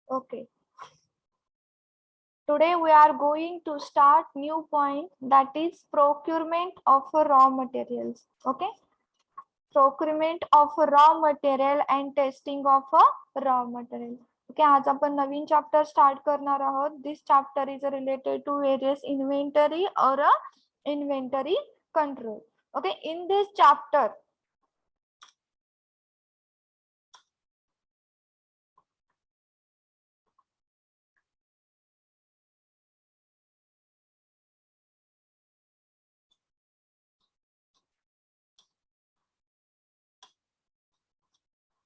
Okay. Today we are going to start new point, that is procurement of raw materials. Okay. Procurement of raw material and testing of raw material. Okay, आज आपण नवीन chapter start करणार आहोत. This chapter is related to various inventory or inventory control. Okay, in this chapter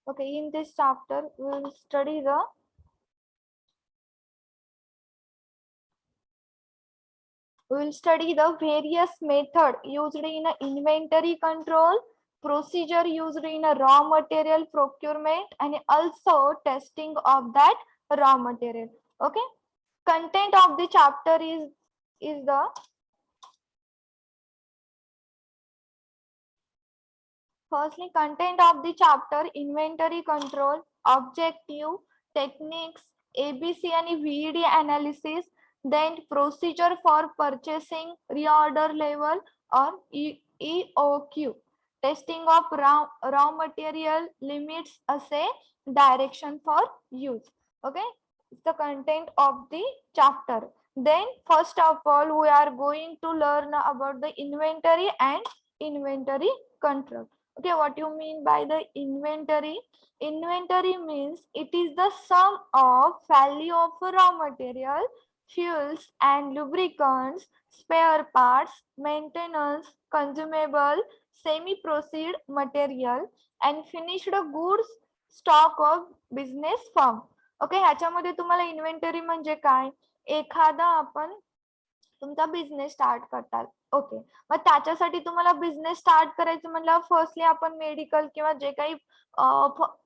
okay, in this chapter we will study the various method used in a inventory control, procedure used in a raw material procurement, and also testing of that raw material. Okay, content of the chapter is the firstly content of the chapter inventory control, objective, techniques, ABC and VED analysis, then procedure for purchasing, reorder level or EOQ, testing of raw material, limits, assay, direction for use. Okay, it's the content of the chapter. Then first of all we are going to learn about the inventory and inventory control. Okay, what you mean by the inventory? Inventory means it is the sum of value of raw material, fuels and lubricants, spare parts, maintenance, consumable, semi-proceed material and finished goods stock of business firm. Okay, ह्याच्यामध्ये तुम्हाला inventory म्हणजे काय? एखादा आपण तुमचा business start करतात. Okay, मग त्याच्यासाठी तुम्हाला बिझनेस स्टार्ट करायचं म्हणल्यावर फर्स्टली आपण मेडिकल किंवा जे काही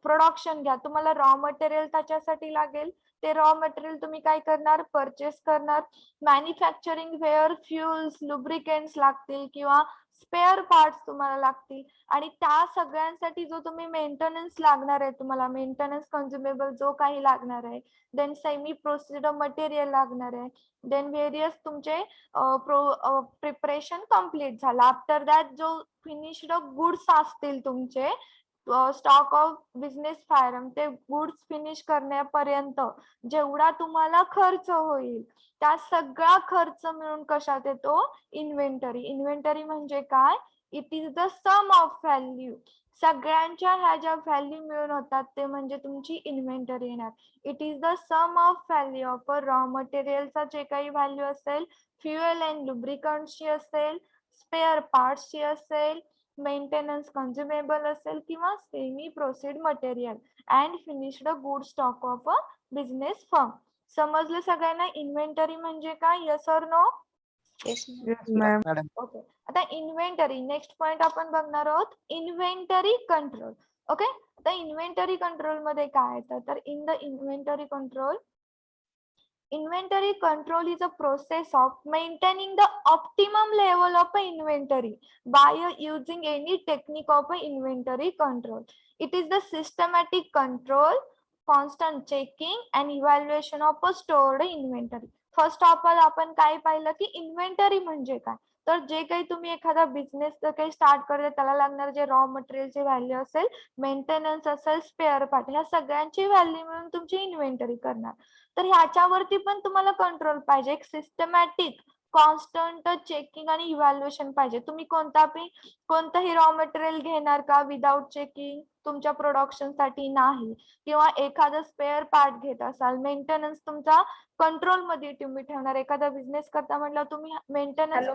प्रोडक्शन घ्या, तुम्हाला रॉ मटेरियल त्याच्यासाठी लागेल. ते रॉ मटेरियल तुम्ही काय करणार? परचेस करणार. मॅन्युफॅक्चरिंग वेअर, फ्युल्स, लुब्रिकेंट्स लागतील किंवा स्पेअर पार्ट्स तुम्हाला लागतील आणि त्या सगळ्यांसाठी जो तुम्ही मेंटेनन्स लागणार आहे, तुम्हाला मेंटेनन्स कन्झ्युमेबल जो काही लागणार आहे, देन सेमी प्रोसिजर मटेरियल लागणार आहे, देन व्हेरियस तुमचे प्रिपरेशन कम्प्लीट झालं. आफ्टर दॅट जो फिनिश्ड गुड्स असतील तुमचे स्टॉक ऑफ बिझनेस फायरम, ते गुड्स फिनिश करण्यापर्यंत जेवढा तुम्हाला खर्च होईल त्या सगळा खर्च मिळून कशात येतो? इन्व्हेंटरी. इन्व्हेंटरी म्हणजे काय? It is the sum of value. सगळ्यांच्या ह्या ज्या व्हॅल्यू मिळून होतात ते म्हणजे तुमची इन्व्हेंटरी येणार. It is the sum of value of raw मटेरियलचा जे काही व्हॅल्यू असेल, फ्युएल अँड लुब्रिकंट्सची असेल, स्पेअर पार्ट्सची असेल, मेंटेनन्स कन्झ्युमेबल असेल किंवा semi proceed material and finished good stock of a business firm. समजलं सगळ्यांना इन्व्हेंटरी म्हणजे काय? Yes or no? Yes, ma'am. Okay, आता इन्व्हेंटरी नेक्स्ट पॉइंट आपण बघणार आहोत, इन्व्हेंटरी कंट्रोल. ओके, आता इन्व्हेंटरी कंट्रोल मध्ये काय येतं? तर in the inventory control, inventory control is a process of maintaining the optimum level of inventory by using any technique of inventory control. It is the systematic control, constant checking and evaluation of a stored inventory. First of all आपण काय पाहिलं की inventory म्हणजे काय? तर जे काही तुम्ही एखादा बिझनेस काही स्टार्ट करते त्याला लागणारे जे रॉ मटेरियलची व्हॅल्यू असेल, मेंटेनन्स असेल, स्पेअर पार्ट, ह्या सगळ्यांची व्हॅल्यू मिळून तुमची इन्व्हेंटरी करणार. तर ह्याच्यावरती पण तुम्हाला कंट्रोल पाहिजे, एक सिस्टमॅटिक कॉन्स्टंट चेकिंग आणि इव्हॅल्युएशन पाहिजे. तुम्ही कोणतंही रॉ मटेरियल घेणार का विदाउट चेकिंग? तुमच्या प्रोडक्शन साठी नाही. किंवा एखादं स्पेअर पार्ट घेत असाल, मेंटेनन्स तुमचा कंट्रोल मध्ये तुम्ही ठेवणार. एखादा बिझनेस करता म्हटलं तुम्ही मेंटेनन्स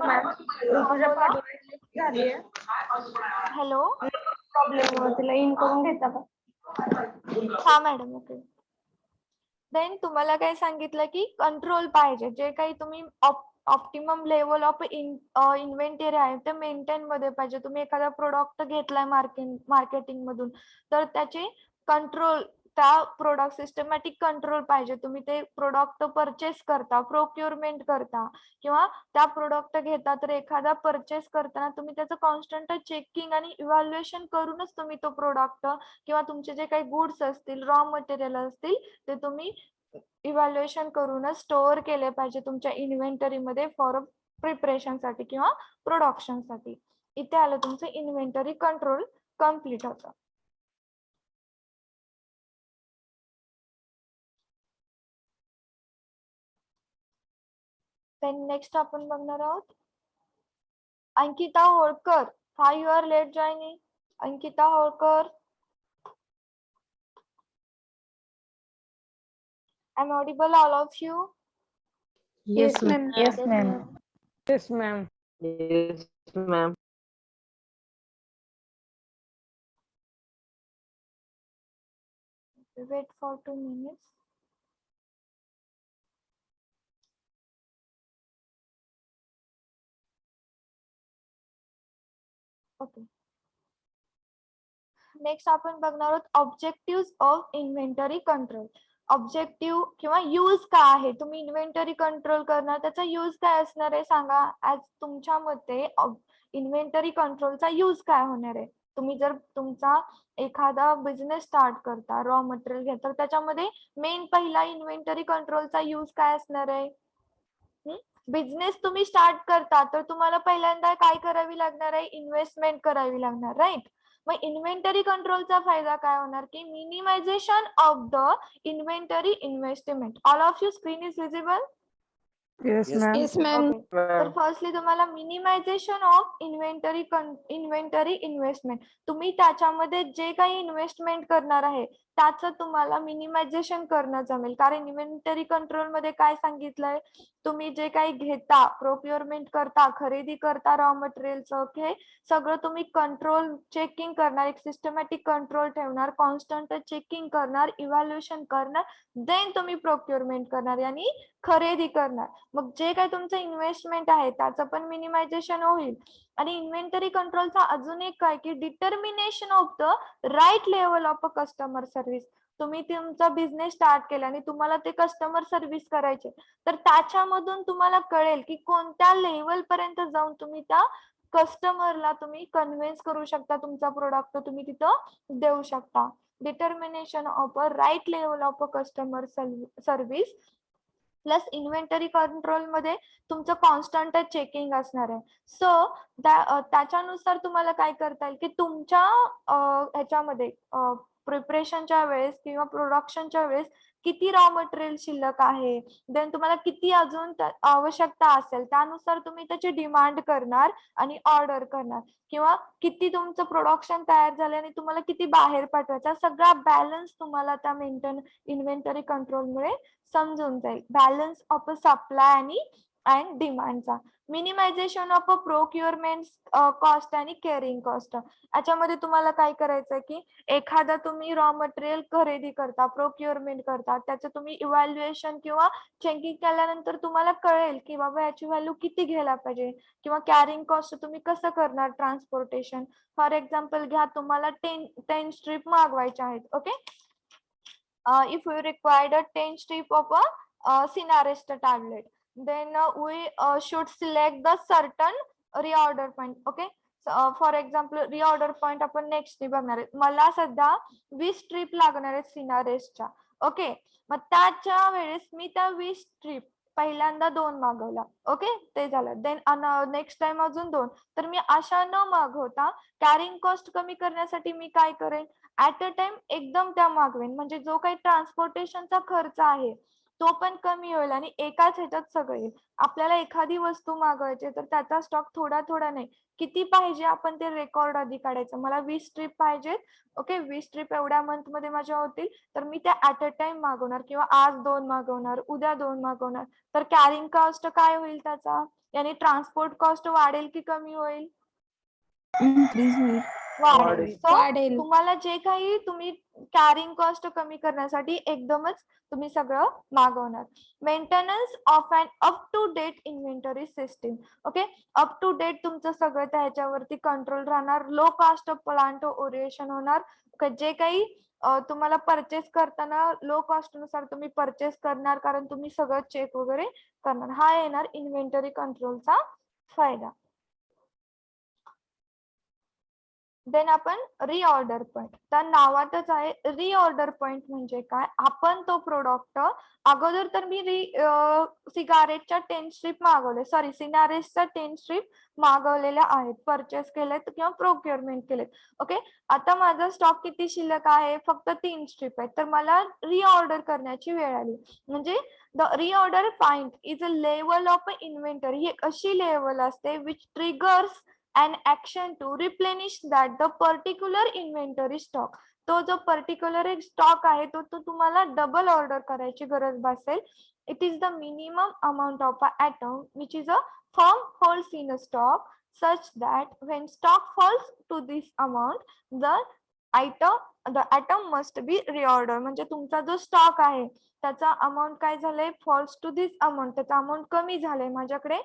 हॅलो प्रॉब्लेम तिला इन करून घेता का? हा मॅडम. ओके, देन तुम्हाला काय सांगितलं की कंट्रोल पाहिजे. जे काही तुम्ही ऑप्टिमम लेवल ऑफ इन्व्हेंटरी आहे ते मेंटेन मध्ये पाहिजे. तुम्ही एखादा प्रोडक्ट घेतलाय मार्केटिंग मधून तर त्याचे कंट्रोल, त्या प्रोडक्ट सिस्टमॅटिक कंट्रोल पाहिजे. तुम्ही ते प्रोडक्ट परचेस करता, प्रोक्युरमेंट करता किंवा त्या प्रोडक्ट घेता, तर एखादा परचेस करताना तुम्ही त्याचं कॉन्स्टंट चेकिंग आणि इव्हॅल्युएशन करूनच तुम्ही तो प्रोडक्ट किंवा तुमचे जे काही गुड्स असतील, रॉ मटेरियल असतील ते तुम्ही इव्हॅल्युएशन करूनच स्टोअर केले पाहिजे तुमच्या इन्व्हेंटरी मध्ये फॉर प्रिपरेशन साठी किंवा प्रोडक्शन साठी. इथे आलं तुमचं इन्व्हेंटरी कंट्रोल कम्प्लीट होतं. नेक्स्ट आपण बघणार आहोत Ankita Holkar. Hi, you are late joining. Ankita Holkar, I'm audible all of you? Yes, ma'am. Yes, ma'am. Yes, ma'am. Yes, ma'am. Wait for 2 minutes. Okay. Next आपण बघणार आहोत objective of inventory control. Objective किंवा use काय आहे, तुम्ही इन्व्हेंटरी कंट्रोल करणार त्याचा use काय असणार आहे सांगा. ऍज तुमच्या मते इन्व्हेंटरी कंट्रोलचा यूज काय होणार आहे. तुम्ही जर तुमचा एखादा बिझनेस स्टार्ट करता, रॉ मटेरियल घेता, तर त्याच्यामध्ये मेन पहिला इन्व्हेंटरी कंट्रोलचा यूज काय असणार आहे. बिझनेस तुम्ही स्टार्ट करता तर तुम्हाला पहिल्यांदा काय करावी लागणार आहे, इन्व्हेस्टमेंट करावी लागणार, राईट. मग इन्व्हेंटरी कंट्रोलचा फायदा काय होणार की minimisation of the inventory investment. All of you screen is visible? Yes, ma'am. Yes, ma'am. तर फर्स्टली तुम्हाला मिनिमायझेशन ऑफ इन्व्हेंटरी इन्व्हेस्टमेंट, तुम्ही त्याच्यामध्ये जे काही इन्व्हेस्टमेंट करणार आहे त्याचं तुम्हाला मिनिमायझेशन करणं जमेल. कारण इन्व्हेंटरी कंट्रोल मध्ये काय सांगितलंय, तुम्ही जे काही घेता, प्रोक्युअरमेंट करता, खरेदी करता रॉ मटेरियलचं, ओके, सगळं तुम्ही कंट्रोल चेकिंग करणार, एक सिस्टमॅटिक कंट्रोल ठेवणार, कॉन्स्टंट चेकिंग करणार, इव्हॅल्युएशन करणार, देन तुम्ही प्रोक्युअरमेंट करणार आणि खरेदी करणार. मग जे काही तुमचं इन्व्हेस्टमेंट आहे त्याचं पण मिनिमायझेशन होईल. आणि इन्व्हेंटरी कंट्रोलचा अजून एक काय की determination of the right level of a customer service. तुम्ही तुमचा बिझनेस स्टार्ट केला आणि तुम्हाला ते कस्टमर सर्व्हिस करायचे, तर त्याच्यामधून तुम्हाला कळेल की कोणत्या लेवल पर्यंत जाऊन तुम्ही त्या कस्टमरला तुम्ही कन्व्हिन्स करू शकता, तुमचा प्रोडक्ट तुम्ही तिथं देऊ शकता. Determination of a right level of a customer service plus inventory control मध्ये तुमचं कॉन्स्टंट चेकिंग असणार आहे. सो त्याच्यानुसार तुम्हाला काय करता येईल की तुमच्या ह्याच्यामध्ये प्रिपरेशनच्या वेळेस किंवा प्रोडक्शनच्या वेळेस किती रॉ मटेरियल शिल्लक आहे, देन तुम्हाला किती अजून आवश्यकता असेल त्यानुसार तुम्ही त्याची डिमांड करणार आणि ऑर्डर करणार, किंवा किती तुमचं प्रोडक्शन तयार झालं आणि तुम्हाला किती बाहेर पाठवायचा, सगळा बॅलन्स तुम्हाला त्या इन्व्हेंटरी कंट्रोलमुळे समजून जाईल. बॅलन्स ऑफ अ सप्लाय आणि अँड डिमांडचा. Minimisation of a procurement cost आणि केअरिंग कॉस्ट. याच्यामध्ये तुम्हाला काय करायचं की एखादा तुम्ही रॉ मटेरियल खरेदी करता, प्रोक्युअरमेंट करता, त्याचं तुम्ही इव्हॅल्युएशन किंवा चेकिंग केल्यानंतर तुम्हाला कळेल की बाबा याची व्हॅल्यू किती घ्यायला पाहिजे, किंवा कॅरिंग कॉस्ट तुम्ही कसं करणार, ट्रान्सपोर्टेशन. फॉर एक्झाम्पल घ्या, तुम्हाला 10 स्ट्रीप मागवायच्या आहेत, okay. If we required a 10 strip of a Sinarest tablet, then we should select the certain reorder point, okay. For example, reorder point आपण नेक्स्ट बघणार आहे. मला सध्या 20 स्ट्रीप लागणार आहेत सिनारेस्टच्या, ओके. मग त्याच्या वेळेस मी त्या 20 स्ट्रीप पहिल्यांदा 2 मागवला, ओके, ते झालं. देन नेक्स्ट टाइम अजून 2. तर मी अशा न मागवता कॅरिंग कॉस्ट कमी करण्यासाठी मी काय करेन, ऍट अ टाइम एकदम त्या मागवेन, म्हणजे जो काही ट्रान्सपोर्टेशनचा खर्च आहे तो पण कमी होईल आणि एकाच ह्याच्यात सगळं येईल. आपल्याला एखादी वस्तू मागवायची तर त्याचा स्टॉक थोडा थोडा नाही, किती पाहिजे आपण ते रेकॉर्ड आधी काढायचं. मला 20 स्ट्रीप पाहिजेत, ओके, 20 स्ट्रीप एवढ्या मंथ मध्ये माझ्या होतील, तर मी त्या ऍट अ टाइम मागवणार, किंवा आज 2 मागवणार, उद्या 2 मागवणार. तर कॅरिंग कॉस्ट काय होईल त्याचा, यानी ट्रान्सपोर्ट कॉस्ट वाढेल की कमी होईल, वाढेल. सो वाढेल. तुम्हाला जे काही तुम्ही कॅरिंग कॉस्ट कमी करण्यासाठी एकदमच तुम्ही सगळं मागवणार. Maintenance of an up to date inventory system, okay. Up to date तुमचं सगळं त्याच्यावरती कंट्रोल राहणार. लो कॉस्ट प्लांट ओरिएशन होणार. जे काही तुम्हाला परचेस करताना लो कॉस्ट नुसार तुम्ही परचेस करणार, कारण तुम्ही सगळं चेक वगैरे करणार. हा येणार इन्व्हेंटरी कंट्रोलचा फायदा. देन आपण रिऑर्डर पॉइंट, त्या नावातच आहे रिऑर्डर पॉइंट म्हणजे काय, आपण तो प्रोडक्ट अगोदर तर मी सिगारेटच्या 10 स्ट्रीप मागवले, सॉरी सिनारेसच्या 10 स्ट्रीप मागवलेल्या आहेत, परचेस केलेत किंवा प्रोक्युअरमेंट केलेत. ओके, आता माझा स्टॉक किती शिल्लक आहे, फक्त 3 स्ट्रीप आहेत, तर मला रिऑर्डर करण्याची वेळ आली. म्हणजे the reorder point is a level of inventory, ही एक अशी लेवल असते which triggers an action to replenish that the particular inventory stock. तो जो पर्टिक्युलर एक स्टॉक आहे तो तुम्हाला डबल ऑर्डर करायची गरज भासेल. It is the minimum amount of a atom which is a firm holds in a stock such that when stock falls to this amount the atom must be reordered. म्हणजे तुमचा जो stock आहे त्याचा amount काय झालंय, false to this amount, त्याचा amount कमी झालंय, माझ्याकडे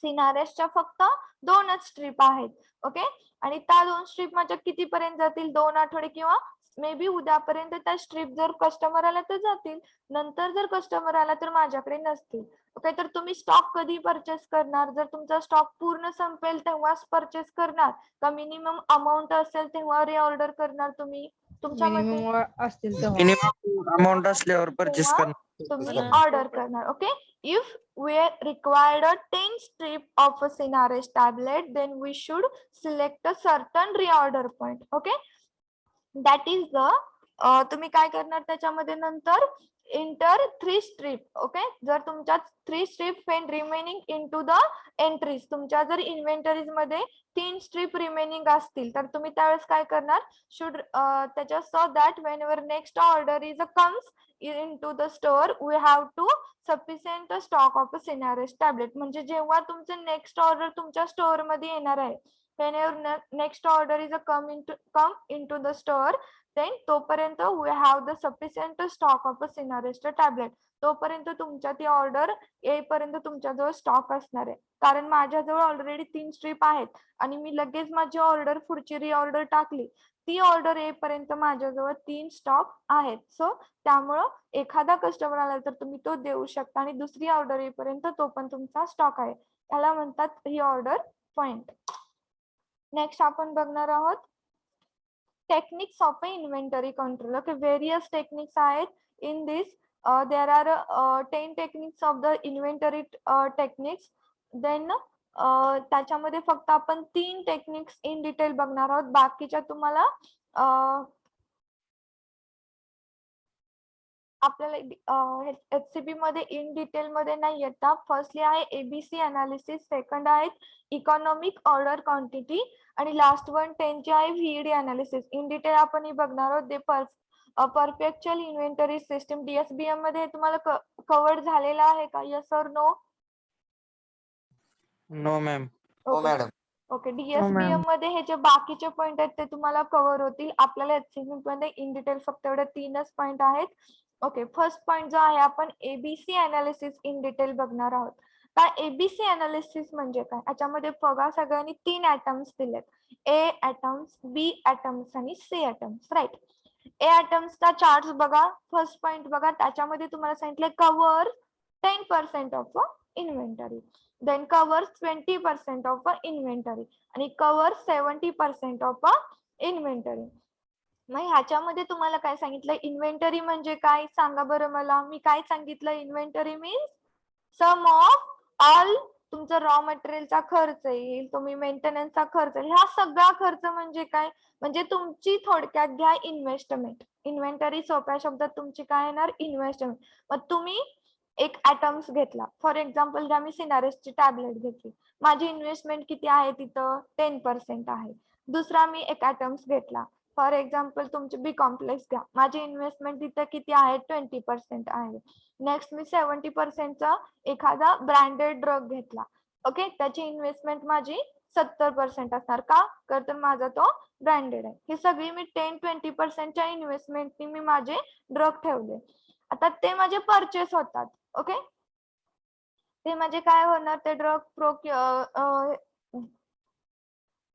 सिनारेसच्या फक्त 2च स्ट्रीप आहेत. ओके, आणि त्या 2 स्ट्रीप माझ्या कितीपर्यंत जातील, 2 आठवडे किंवा मे बी उद्यापर्यंत त्या स्ट्रीप जर कस्टमर आला तर जातील, नंतर जर कस्टमर आला तर माझ्याकडे नसतील. ओके, तर तुम्ही स्टॉक कधी परचेस करणार, जर तुमचा स्टॉक पूर्ण संपेल तेव्हाच परचेस करणार का मिनिमम अमाऊंट असेल तेव्हा रिऑर्डर करणार तुम्ही, तुमच्या मते मिनिमम असतील तेव्हा. मिनिमम अमाऊंट असल्यावर परचेस तेव्हा करणार. तुम्ही ऑर्डर करणार. Okay, if we required a 10 strip of a Sinares tablet, then we should select a certain reorder point. Okay, that is the तुम्ही काय करणार त्याच्यामध्ये नंतर इंटर 3 स्ट्रीप. ओके, जर तुमच्या 3 strip when remaining into the entries, तुमच्या जर inventories मध्ये 3 स्ट्रीप रिमेनिंग असतील तर तुम्ही त्यावेळेस काय करणार, शुड त्याच्या so that whenever next order is comes into the store we have to sufficient stock of a Sinares tablet. म्हणजे जेव्हा तुमचं नेक्स्ट ऑर्डर तुमच्या स्टोअर मध्ये येणार आहे, whenever next order is come into the store, then तोपर्यंत we have the sufficient stock of a Sinares tablet. तोपर्यंत तुमच्या ती ऑर्डर येईपर्यंत तुमच्याजवळ स्टॉक असणार आहे. कारण माझ्याजवळ ऑलरेडी 3 स्ट्रीप आहेत आणि मी लगेच माझी ऑर्डर पुढची रिऑर्डर टाकली, ती ऑर्डर येईपर्यंत माझ्याजवळ 3 स्टॉक आहेत. सो त्यामुळं एखादा कस्टमर आला तर तुम्ही तो देऊ शकता आणि दुसरी ऑर्डर येईपर्यंत तो पण तुमचा स्टॉक आहे, त्याला म्हणतात रिऑर्डर पॉइंट. नेक्स्ट आपण बघणार आहोत techniques of inventory control. Okay, various techniques आहेत. In this there are 10 techniques of the inventory techniques. Then त्याच्यामध्ये फक्त आपण 3 टेक्निक्स इन डिटेल बघणार आहोत, बाकीच्या तुम्हाला आपल्याला HCP मध्ये इन डिटेल मध्ये नाही येतात. फर्स्टली आहे एबीसी अनालिसिस, सेकंड आहे इकॉनॉमिक ऑर्डर क्वांटिटी आणि लास्ट वन 10 ची आहे व्हीडी अनालिसिस. इन डिटेल आपण ही बघणार आहोत. The perpetual inventory system DSBM मध्ये तुम्हाला कव्हर झालेला आहे का, yes or no? No ma'am. हो मॅडम. ओके, DSBM मध्ये हे जे बाकीचे पॉइंट आहेत ते तुम्हाला कव्हर होतील. आपल्याला HCP मध्ये इन डिटेल फक्त एवढे 3च पॉइंट आहेत. ओके, फर्स्ट पॉइंट जो आहे आपण एबीसी अनालिसिस इन डिटेल बघणार आहोत. काय एबीसी अनालिसिस म्हणजे काय, याच्यामध्ये बघा सगळ्यांनी 3 ऍटम्स दिलेत, ए ऍटम्स, बी ऍटम्स आणि सी ऍटम्स. राईट, ए ऍटम्सचा चार्ट बघा, फर्स्ट पॉइंट बघा, त्याच्यामध्ये तुम्हाला सांगितलं cover 10% of inventory, then covers 20% of inventory आणि कव्हर 70% ऑफ इन्व्हेंटरी. मग ह्याच्यामध्ये तुम्हाला काय सांगितलं, इन्व्हेंटरी म्हणजे काय सांगा बरं मला. मी काय सांगितलं, inventory means sum of all तुमचं रॉ मटेरियलचा खर्च येईल, तुम्ही मेंटेनन्सचा खर्च, हा सगळा खर्च म्हणजे काय, म्हणजे तुमची थोडक्यात घ्या इन्व्हेस्टमेंट. इन्व्हेंटरी सोप्या शब्दात तुमची काय येणार, इन्व्हेस्टमेंट. मग तुम्ही एक ऍटम्स घेतला, फॉर एक्झाम्पल घ्या मी सिनारेसची टॅबलेट घेतली, माझी इन्व्हेस्टमेंट किती आहे तिथं 10% आहे. दुसरा मी एक ऍटम्स घेतला, फॉर एक्झाम्पल तुमचे बी कॉम्प्लेक्स घ्या, माझी इन्व्हेस्टमेंट तिथं किती आहे 20% आहे. नेक्स्ट मी 70%चा एखादा ब्रँडेड ड्रग घेतला. ओके, त्याची इन्व्हेस्टमेंट माझी 70% असणार का, तर माझा तो ब्रँडेड आहे. ही सगळी मी 10-20%च्या इन्व्हेस्टमेंटनी मी माझे ड्रग ठेवले. आता ते माझे परचेस होतात. ओके, ते म्हणजे काय होणार, ते ड्रग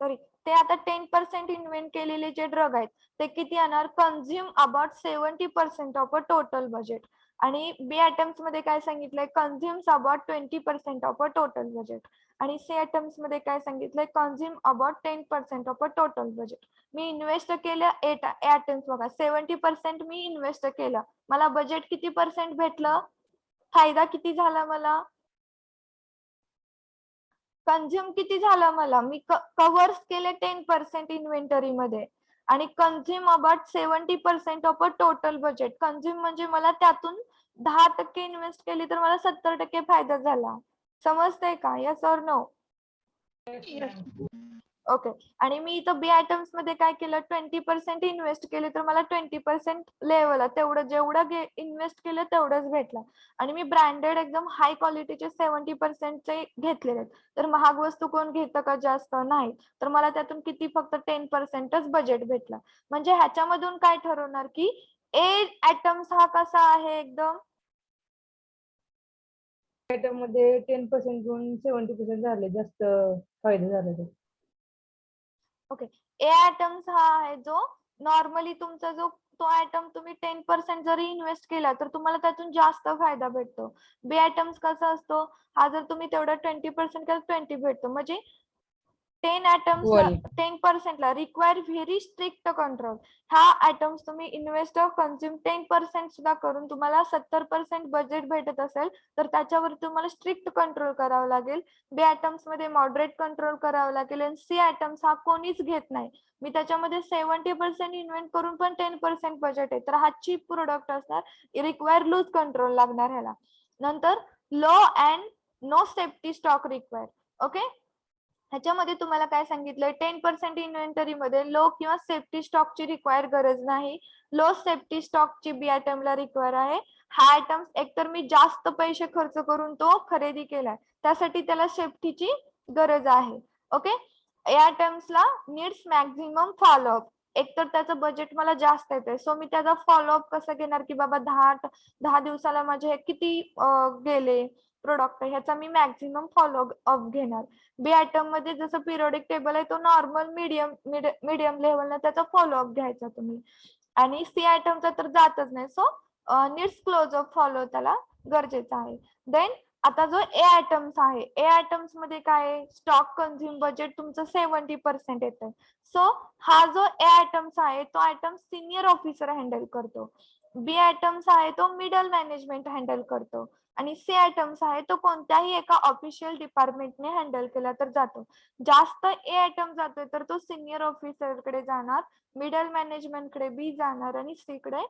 सॉरी ते आता 10% इन्व्हेंट केलेले जे ड्रग आहेत ते किती येणार, consume about 70% of a total budget. आणि बी आयटम्स मध्ये काय सांगितलंय, consumes about 20% of a total budget. आणि सी आयटम्स मध्ये काय सांगितलंय, consume about 10% of a total budget. मी इन्व्हेस्ट केलं 8 आयटम्स बघा, 70% मी इन्व्हेस्ट केलं, मला बजेट किती पर्सेंट भेटलं, फायदा किती झाला मला, कन्झ्युम किती झालं मला, मी कव्हर्स केले 10% इन्व्हेंटरी मध्ये आणि consume about 70% of a total budget. Consume म्हणजे मला त्यातून 10% इन्व्हेस्ट केली तर मला 70% फायदा झाला. समजतंय का, यस ऑर नो? ओके. आणि मी इथं बी आयटम्स मध्ये काय केलं, 20% इन्व्हेस्ट केले तर मला 20% लेवल तेवढं जेवढं इन्व्हेस्ट केलं तेवढंच भेटलं. आणि मी ब्रँडेड एकदम हाय क्वालिटीचे 70% चे घेतलेले आहेत. तर महाग वस्तू कोण घेतं का, जास्त नाही. तर मला त्यातून किती, फक्त 10%च बजेट भेटलं. म्हणजे ह्याच्यामधून काय ठरवणार की ए आयटम्स हा कसा आहे, एकदम आयटम मध्ये 10% घेऊन 70% झाले, जास्त फायदा झाला ते. ओके. ए आयटम्स हा आहे जो नॉर्मली तुमचा जो तो आयटम तुम्ही 10% जरी इन्व्हेस्ट केला तर तुम्हाला त्यातून जास्त फायदा भेटतो. बी आयटम्स कसा असतो, हा जर तुम्ही तेवढा 20% केला 20 भेटतो. म्हणजे 10 आयटम्स ला, 10% ला रिक्वायर व्हेरी स्ट्रिक्ट कंट्रोल. ह्या आयटम्स तुम्ही इन्व्हेस्ट कन्झ्युम 10% सुद्धा करून तुम्हाला 70% बजेट भेटत असेल तर त्याच्यावर तुम्हाला स्ट्रिक्ट कंट्रोल करावं लागेल. बी आयटम्स मध्ये मॉडरेट कंट्रोल करावं लागेल. आणि सी आयटम्स हा कोणीच घेत नाही. मी त्याच्यामध्ये 70% इन्व्हेस्ट करून पण 10% बजेट आहे, तर हा चीप प्रोडक्ट असणार, रिक्वायर लूज कंट्रोल लागणार ह्याला. नंतर low and no safety stock require. Okay. ह्याच्यामध्ये तुम्हाला काय सांगितलंय, 10% इन्व्हेंटरी मध्ये लो किंवा सेफ्टी स्टॉकची रिक्वायर गरज नाही. लो सेफ्टी स्टॉकची बी आयटमला रिक्वायर आहे. हा आयटम एकतर मी जास्त पैसे खर्च करून तो खरेदी केलाय, त्यासाठी त्याला सेफ्टीची गरज आहे. ओके. या आयटम्सला नीड्स मॅक्झिमम फॉलोअप. एकतर त्याचं बजेट मला जास्त येते, सो मी त्याचा फॉलोअप कसं घेणार की बाबा 10 दिवसाला माझे हे किती गेले प्रोडक्ट, ह्याचा मी मॅक्झिमम फॉलोअप घेणार. बी आयटम मध्ये जसं पिरियडिक टेबल आहे तो नॉर्मल मीडियम लेवलला त्याचा फॉलोअप घ्यायचा तुम्ही. आणि सी आयटमचा तर जातच नाही, सो नीड्स क्लोजअप फॉलो त्याला गरजेचं आहे. देन आता जो ए आयटम्स आहे, ए आयटम्स मध्ये काय, स्टॉक कन्झ्युम बजेट तुमचं 70% येतं. सो हा जो ए आयटम्स आहे तो आयटम सिनियर ऑफिसर हँडल करतो. बी आयटम्स आहे तो मिडल मॅनेजमेंट हँडल करतो. आणि सी आयटम्स आहे तो कोणत्याही एका ऑफिशियल डिपार्टमेंटने हँडल केला तर जातो. जास्त ए आयटम जातोय तर तो सिनियर ऑफिसर कडे जाणार, मिडल मॅनेजमेंट कडे बी जाणार आणि सी कडे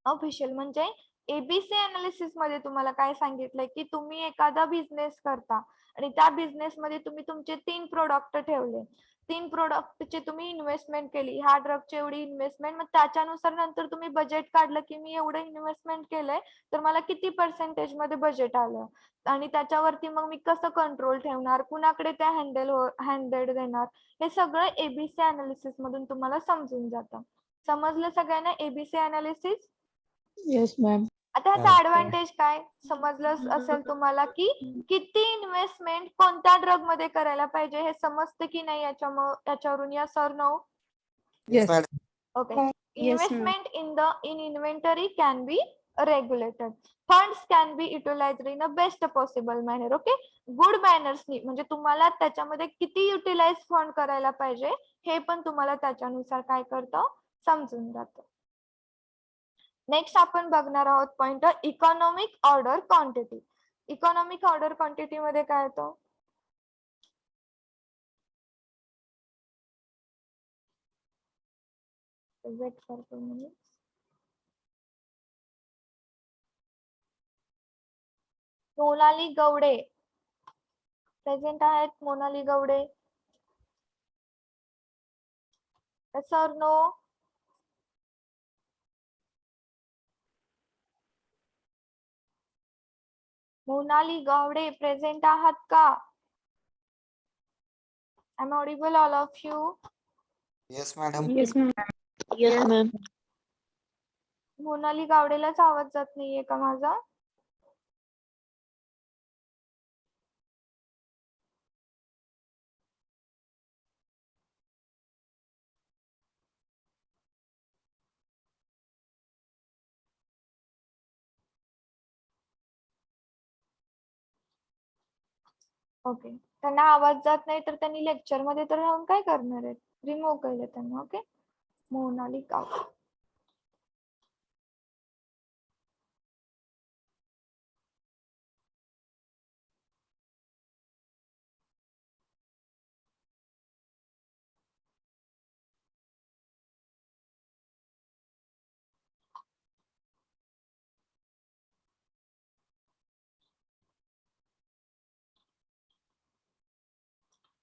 ऑफिशियल. म्हणजे एबीसी अनालिसिस मध्ये तुम्हाला काय सांगितलंय की तुम्ही एखादा बिझनेस करता आणि त्या बिझनेस मध्ये तुम्ही तुमचे 3 प्रोडक्ट ठेवले, 3 प्रोडक्टची तुम्ही इन्व्हेस्टमेंट केली, ह्या ड्रगची एवढी इन्व्हेस्टमेंट, मग त्याच्यानुसार नंतर तुम्ही बजेट काढलं की मी एवढं इन्व्हेस्टमेंट केलंय तर मला किती पर्सेंटेज मध्ये बजेट आलं, आणि त्याच्यावरती मग मी कसं कंट्रोल ठेवणार, कुणाकडे ते हँडेड देणार, हे सगळं एबीसी अनालिसिस मधून तुम्हाला समजून जातं. समजलं सगळ्यांना एबीसी अनालिसिस? Yes ma'am. आता ह्याचा ऍडव्हान्टेज काय समजलं असेल तुम्हाला की किती इन्व्हेस्टमेंट कोणत्या ड्रग मध्ये करायला पाहिजे हे समजतं की नाही याच्यावरून, yes or no? Yes. Okay. Investment in inventory can be regulated. Funds can be utilized in a best possible manner. Okay. Good manners नी म्हणजे तुम्हाला त्याच्यामध्ये किती युटिलाइज फंड करायला पाहिजे हे पण तुम्हाला त्याच्यानुसार काय करतं, समजून जातं. नेक्स्ट आपण बघणार आहोत point economic order quantity. Economic order quantity मध्ये काय येतं, wait for 2 minutes. Monali Gawade present आहेत, Monali Gawade, yes or no? Monali Gawade present आहात का? I'm audible all of you? Yes, madam. Yes ma'am. Yes, ma'am. Monali गावडेलाच आवाज जात नाहीये का माझा? ओके, त्यांना आवाज जात नाही तर त्यांनी लेक्चर मध्ये तर राहून काय करणार आहेत? रिमूव्ह केले त्यांना. ओके, मोनाली काव.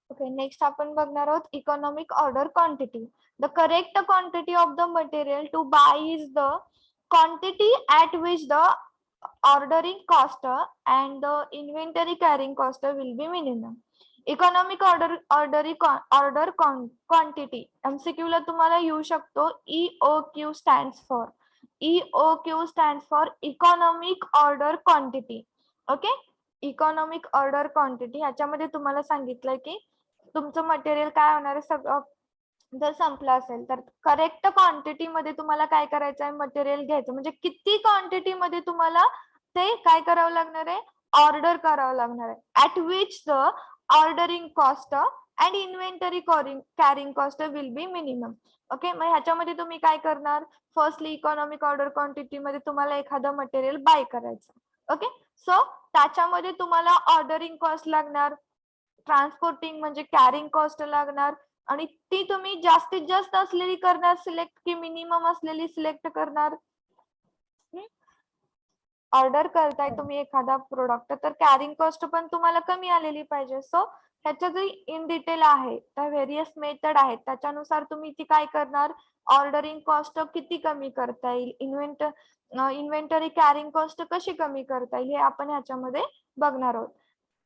ओके, नेक्स्ट आपण बघणार आहोत economic order quantity. The correct quantity of the material to buy is the quantity at which the ordering cost and the inventory carrying cost will be minimum. Economic order quantity MCQ ला तुम्हाला येऊ शकतो. EOQ stands for EOQ stands for economic order quantity. Okay, economic order quantity ह्याच्यामध्ये तुम्हाला सांगितलंय की तुमचं material काय होणार आहे, सगळं जर संपलं असेल तर करेक्ट क्वांटिटी मध्ये तुम्हाला काय करायचं आहे, मटेरियल घ्यायचं. म्हणजे किती क्वांटिटी मध्ये तुम्हाला ते काय करावं लागणार आहे, ऑर्डर करावं लागणार आहे. At which the ordering cost and inventory carrying cost will be minimum. Okay, मग ह्याच्यामध्ये तुम्ही काय करणार, फर्स्टली इकॉनॉमिक ऑर्डर क्वांटिटी मध्ये तुम्हाला एखादं मटेरियल बाय करायचं. ओके, सो त्याच्यामध्ये तुम्हाला ऑर्डरिंग कॉस्ट लागणार, ट्रान्सपोर्टिंग म्हणजे कॅरिंग कॉस्ट लागणार, आणि ती तुम्ही जास्तीत जास्त असलेली करणार सिलेक्ट की मिनिमम असलेली सिलेक्ट करणार. ऑर्डर करताय तुम्ही एखादा प्रोडक्ट तर कॅरिंग कॉस्ट पण तुम्हाला कमी आलेली पाहिजे. सो ह्याच्या जे इन डिटेल आहे त्या व्हेरियस मेथड आहेत त्याच्यानुसार तुम्ही ती काय करणार, ऑर्डरिंग कॉस्ट किती कमी करता येईल, इन्व्हेंटरी कॅरिंग कॉस्ट कशी कमी करता येईल हे आपण ह्याच्यामध्ये बघणार आहोत.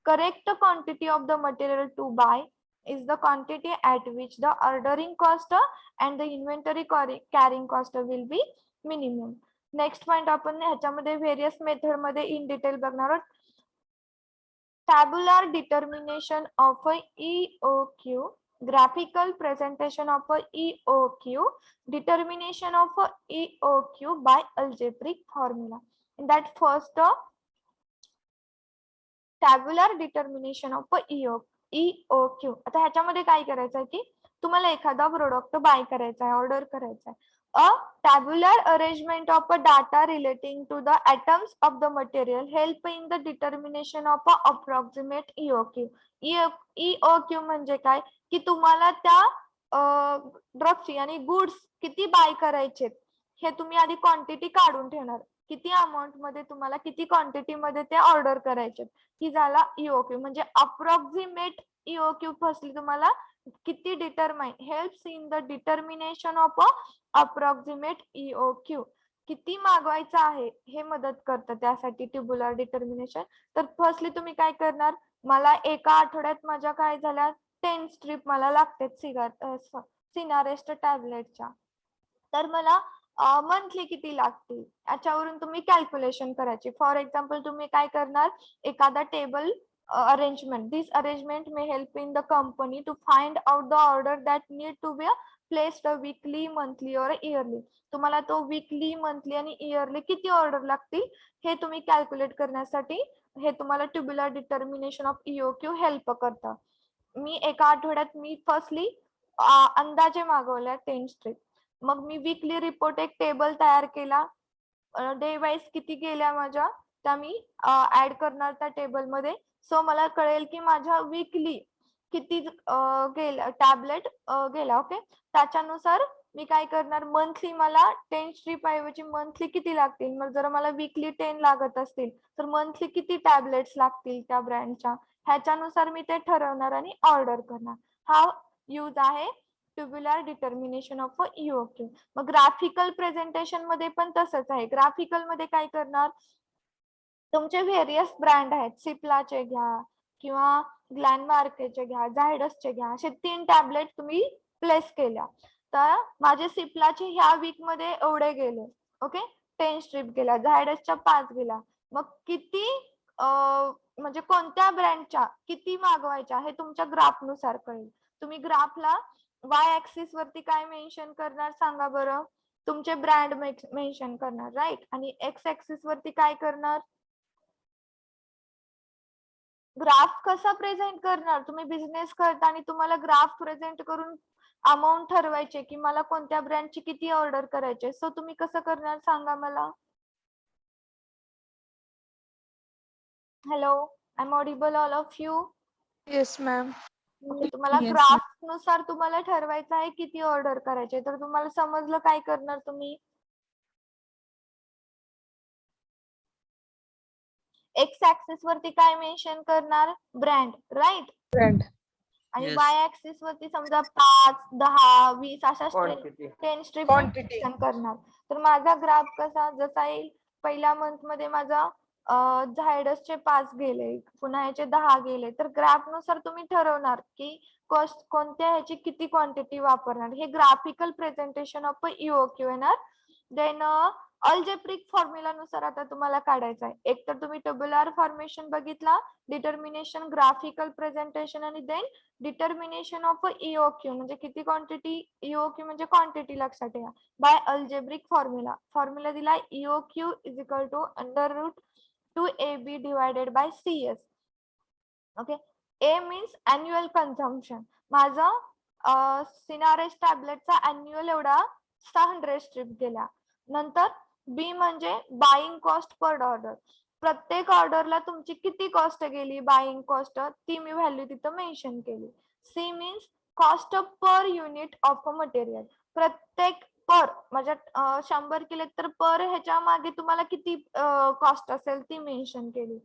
Correct quantity of the material to buy is the quantity at which the ordering cost and the inventory carrying cost will be minimum. Next point आपण ह्याच्यामध्ये व्हेरियस मेथड मध्ये इन डिटेल बघणार आहोत. Tabular determination of EOQ, graphical presentation of EOQ, determination of EOQ by algebraic formula. In that first tabular determination of EOQ. आता ह्याच्यामध्ये काय करायचं आहे की तुम्हाला एखादा प्रोडक्ट बाय करायचा आहे, ऑर्डर करायचा आहे. A tabular arrangement of data relating to the atoms of the material help in the determination of approximate EOQ. EOQ म्हणजे काय की तुम्हाला त्या ड्रगची आणि गुड्स किती बाय करायचे हे तुम्ही आधी क्वांटिटी काढून ठेवणार, किती अमाऊंट मध्ये तुम्हाला किती क्वांटिटी मध्ये ते ऑर्डर करायचे, की झाला EOQ. म्हणजे अप्रॉक्सिमेट EOQ फर्स्टली तुम्हाला किती determine helps in the determination of approximate EOQ. किती मागवायचं आहे हे मदत करतं त्यासाठी ट्युब्युलर डिटर्मिनेशन. तर फर्स्टली तुम्ही काय करणार, मला एका आठवड्यात माझ्या काय झाल्या 10 स्ट्रीप मला लागतात सिनारेस्ट टॅबलेटच्या, तर मला मंथली किती लागतील याच्यावरून तुम्ही कॅल्क्युलेशन करायची. फॉर एक्झाम्पल तुम्ही काय करणार, एखादा table arrangement. This arrangement may help in the company to find out the order that need to be placed weekly, monthly or yearly. तुम्हाला तो वीकली, मंथली आणि इयरली किती ऑर्डर लागतील हे तुम्ही कॅल्क्युलेट करण्यासाठी हे तुम्हाला tubular determination of EOQ help करतं. मी एका आठवड्यात मी फर्स्टली अंदाजे मागवल्या 10 स्ट्रीप, मग मी वीकली रिपोर्ट एक टेबल तयार केला, डे वाईज किती गेल्या माझ्या त्या मी ऍड करणार त्या टेबल मध्ये. सो मला कळेल की माझ्या वीकली किती गेल्या टॅबलेट गेला. ओके, त्याच्यानुसार मी काय करणार, मंथली मला 10 स्ट्रीप ऐवजी मंथली किती लागतील, मग जर मला वीकली 10 लागत असतील तर मंथली किती टॅबलेट्स लागतील त्या ब्रँडच्या, ह्याच्यानुसार मी ते ठरवणार आणि ऑर्डर करणार. हा यूज आहे ट्युब्युलर डिटर्मिनेशन ऑफ EOQ. मग ग्राफिकल प्रेझेंटेशन मध्ये पण तसंच आहे. ग्राफिकल मध्ये काय करणार, तुमचे व्हेरियस ब्रँड आहेत, सिप्लाचे घ्या किंवा ग्लॅनमार्कचे घ्या, झायडसचे घ्या, असे 3 टॅबलेट तुम्ही प्लेस केल्या, तर माझे सिप्लाचे ह्या वीक मध्ये एवढे गेले. ओके, 10 स्ट्रीप गेल्या, झायडसच्या 5 गेल्या. मग किती म्हणजे कोणत्या ब्रँडच्या किती मागवायच्या हे तुमच्या ग्राफनुसार कळेल. तुम्ही ग्राफला वाय ऍक्सिस वरती काय मेन्शन करणार सांगा बरं, तुमचे ब्रँड मेन्शन करणार, राईट, आणि एक्स ऍक्सिस वरती काय करणार, ग्राफ कसा प्रेझेंट करणार? तुम्ही बिझनेस करता आणि तुम्हाला ग्राफ प्रेझेंट करून अमाऊंट ठरवायचे की मला कोणत्या ब्रँडची किती ऑर्डर करायचे, सो तुम्ही कसं करणार सांगा मला. Hello, I am audible all of you. Yes, ma'am. तुम्हाला Yes, ग्राफ नुसार तुम्हाला ठरवायचं आहे किती ऑर्डर करायचे. तर तुम्हाला समजलं काय करणार तुम्ही? एक्स ऍक्सिस वरती काय मेन्शन करणार? Brand, right. ब्रँड. आणि Yes. वाय ऍक्सिस वरती समजा 5, 10, 20 अशा Quantity. 10 strip Quantity. करणार. तर माझा ग्राफ कसा जसा येईल, पहिल्या मंथ मध्ये माझा झायडसचे 5 गेले, पुन्हा याचे 10 गेले. तर ग्राफ नुसार तुम्ही ठरवणार की कॉस्ट कोणत्या ह्याची किती क्वांटिटी वापरणार. हे ग्राफिकल प्रेझेंटेशन ऑफ EOQ येणार. देन अल्जेब्रिक फॉर्म्युला नुसार आता तुम्हाला काढायचा आहे. एक तर तुम्ही टेब्युलर फॉर्मेशन बघितला, डिटर्मिनेशन, ग्राफिकल प्रेझेंटेशन आणि देन डिटर्मिनेशन ऑफ EOQ म्हणजे किती क्वांटिटी, EOQ म्हणजे क्वांटिटी लक्षात ठेवा. By algebraic formula. फॉर्म्युला दिला EOQ is equal to √2AB divided by CS. Okay. A means annual consumption. माझं सिनारेस टॅबलेटचा अॅन्युअल एवढा 600 स्ट्रिप गेला. नंतर B म्हणजे बाईंग कॉस्ट पर ऑर्डर. प्रत्येक ऑर्डरला तुमची किती कॉस्ट गेली, बाईंग कॉस्ट ती मी व्हॅल्यू तिथं मेन्शन केली. C means cost per unit of a material. प्रत्येक पर म्हणजे 100 केले तर पर ह्याच्या मागे तुम्हाला किती कॉस्ट असेल ती मेन्शन केली.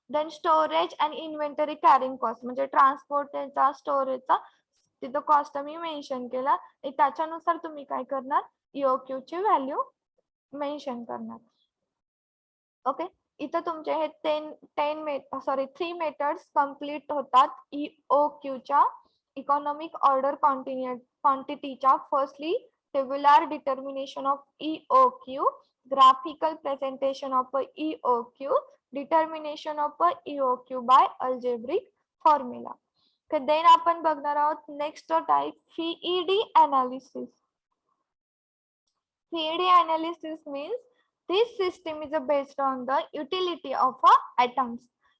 Then storage and inventory carrying cost म्हणजे ट्रान्सपोर्टचा, स्टोरेजचा तिथं कॉस्ट मी मेन्शन केला. आणि त्याच्यानुसार तुम्ही काय करणार, EOQ ची व्हॅल्यू मेन्शन करणार. ओके. इथं तुमचे हे 3 मेथड्स कम्प्लीट होतात EOQ च्या इकॉनॉमिक ऑर्डर क्वांटिटीच्या. Firstly tabular determination of EOQ, graphical presentation of EOQ, determination of EOQ by algebraic formula. Then आपण बघणार आहोत next type FEED analysis. FEED analysis means this system is based on the utility of atoms.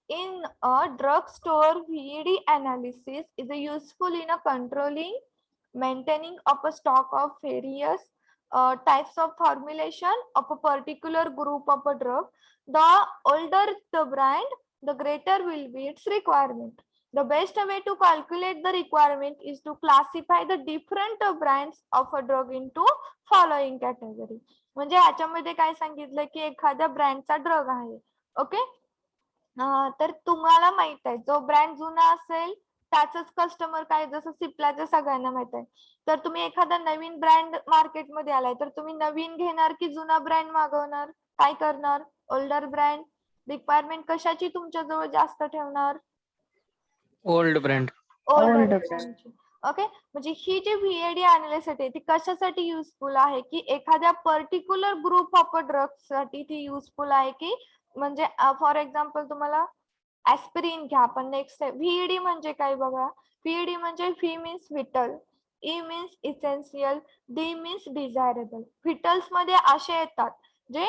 In a drugstore, FEED analysis is useful in a controlling, maintaining of a stock of various types of formulation of a particular group of a drug. The older the brand, the greater will be its requirement. The best way to calculate the requirement is to classify the different brands of a drug into following category. म्हणजे ह्याच्यामध्ये काय सांगितलं की एखाद्या ब्रँडचा drug आहे. Okay. तर तुम्हाला माहित आहे जो ब्रँड जुना असेल त्याच कस्टमर काय, जसं सिप्लाचं सगळ्यांना माहित आहे. तर तुम्ही एखादा नवीन ब्रँड मार्केटमध्ये आलाय तर तुम्ही नवीन घेणार की जुना ब्रँड मागवणार, काय करणार? Older brand. रिक्वायरमेंट कशाची तुमच्या जवळ जास्त ठेवणार? Old brand. ओल्डर ब्रँडची. ओके. म्हणजे ही जी VAD अनालिसिस आहे ती कशासाठी युजफुल आहे की एखाद्या पर्टिक्युलर ग्रुप ऑफ ड्रग्स साठी ती युजफुल आहे की म्हणजे फॉर एक्झाम्पल तुम्हाला ऍस्पिरिन घ्या. आपण नेक्स्ट VAD म्हणजे काय बघा. VAD म्हणजे V means vital, E means essential, D means desirable. Vitals मध्ये असे येतात जे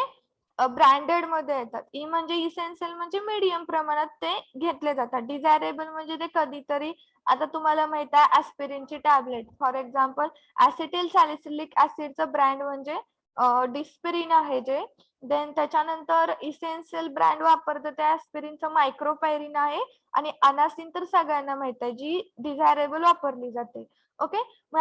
ब्रँडेड मध्ये येतात. E म्हणजे इसेन्शियल म्हणजे मीडियम प्रमाणात ते घेतले जातात. डिझायरेबल म्हणजे ते कधीतरी, आता तुम्हाला माहित आहे ऍस्पिरिनची tablet for example acetyl salicylic ऍसिडचं ब्रँड म्हणजे डिस्पिरिन आहे जे. देन त्याच्यानंतर इसेन्शियल ब्रँड वापरतं त्या ऍस्पिरिनचं मायक्रोपायरिन आहे. आणि अनासिन तर सगळ्यांना माहित आहे जी डिझायरेबल वापरली जाते. ओके. मग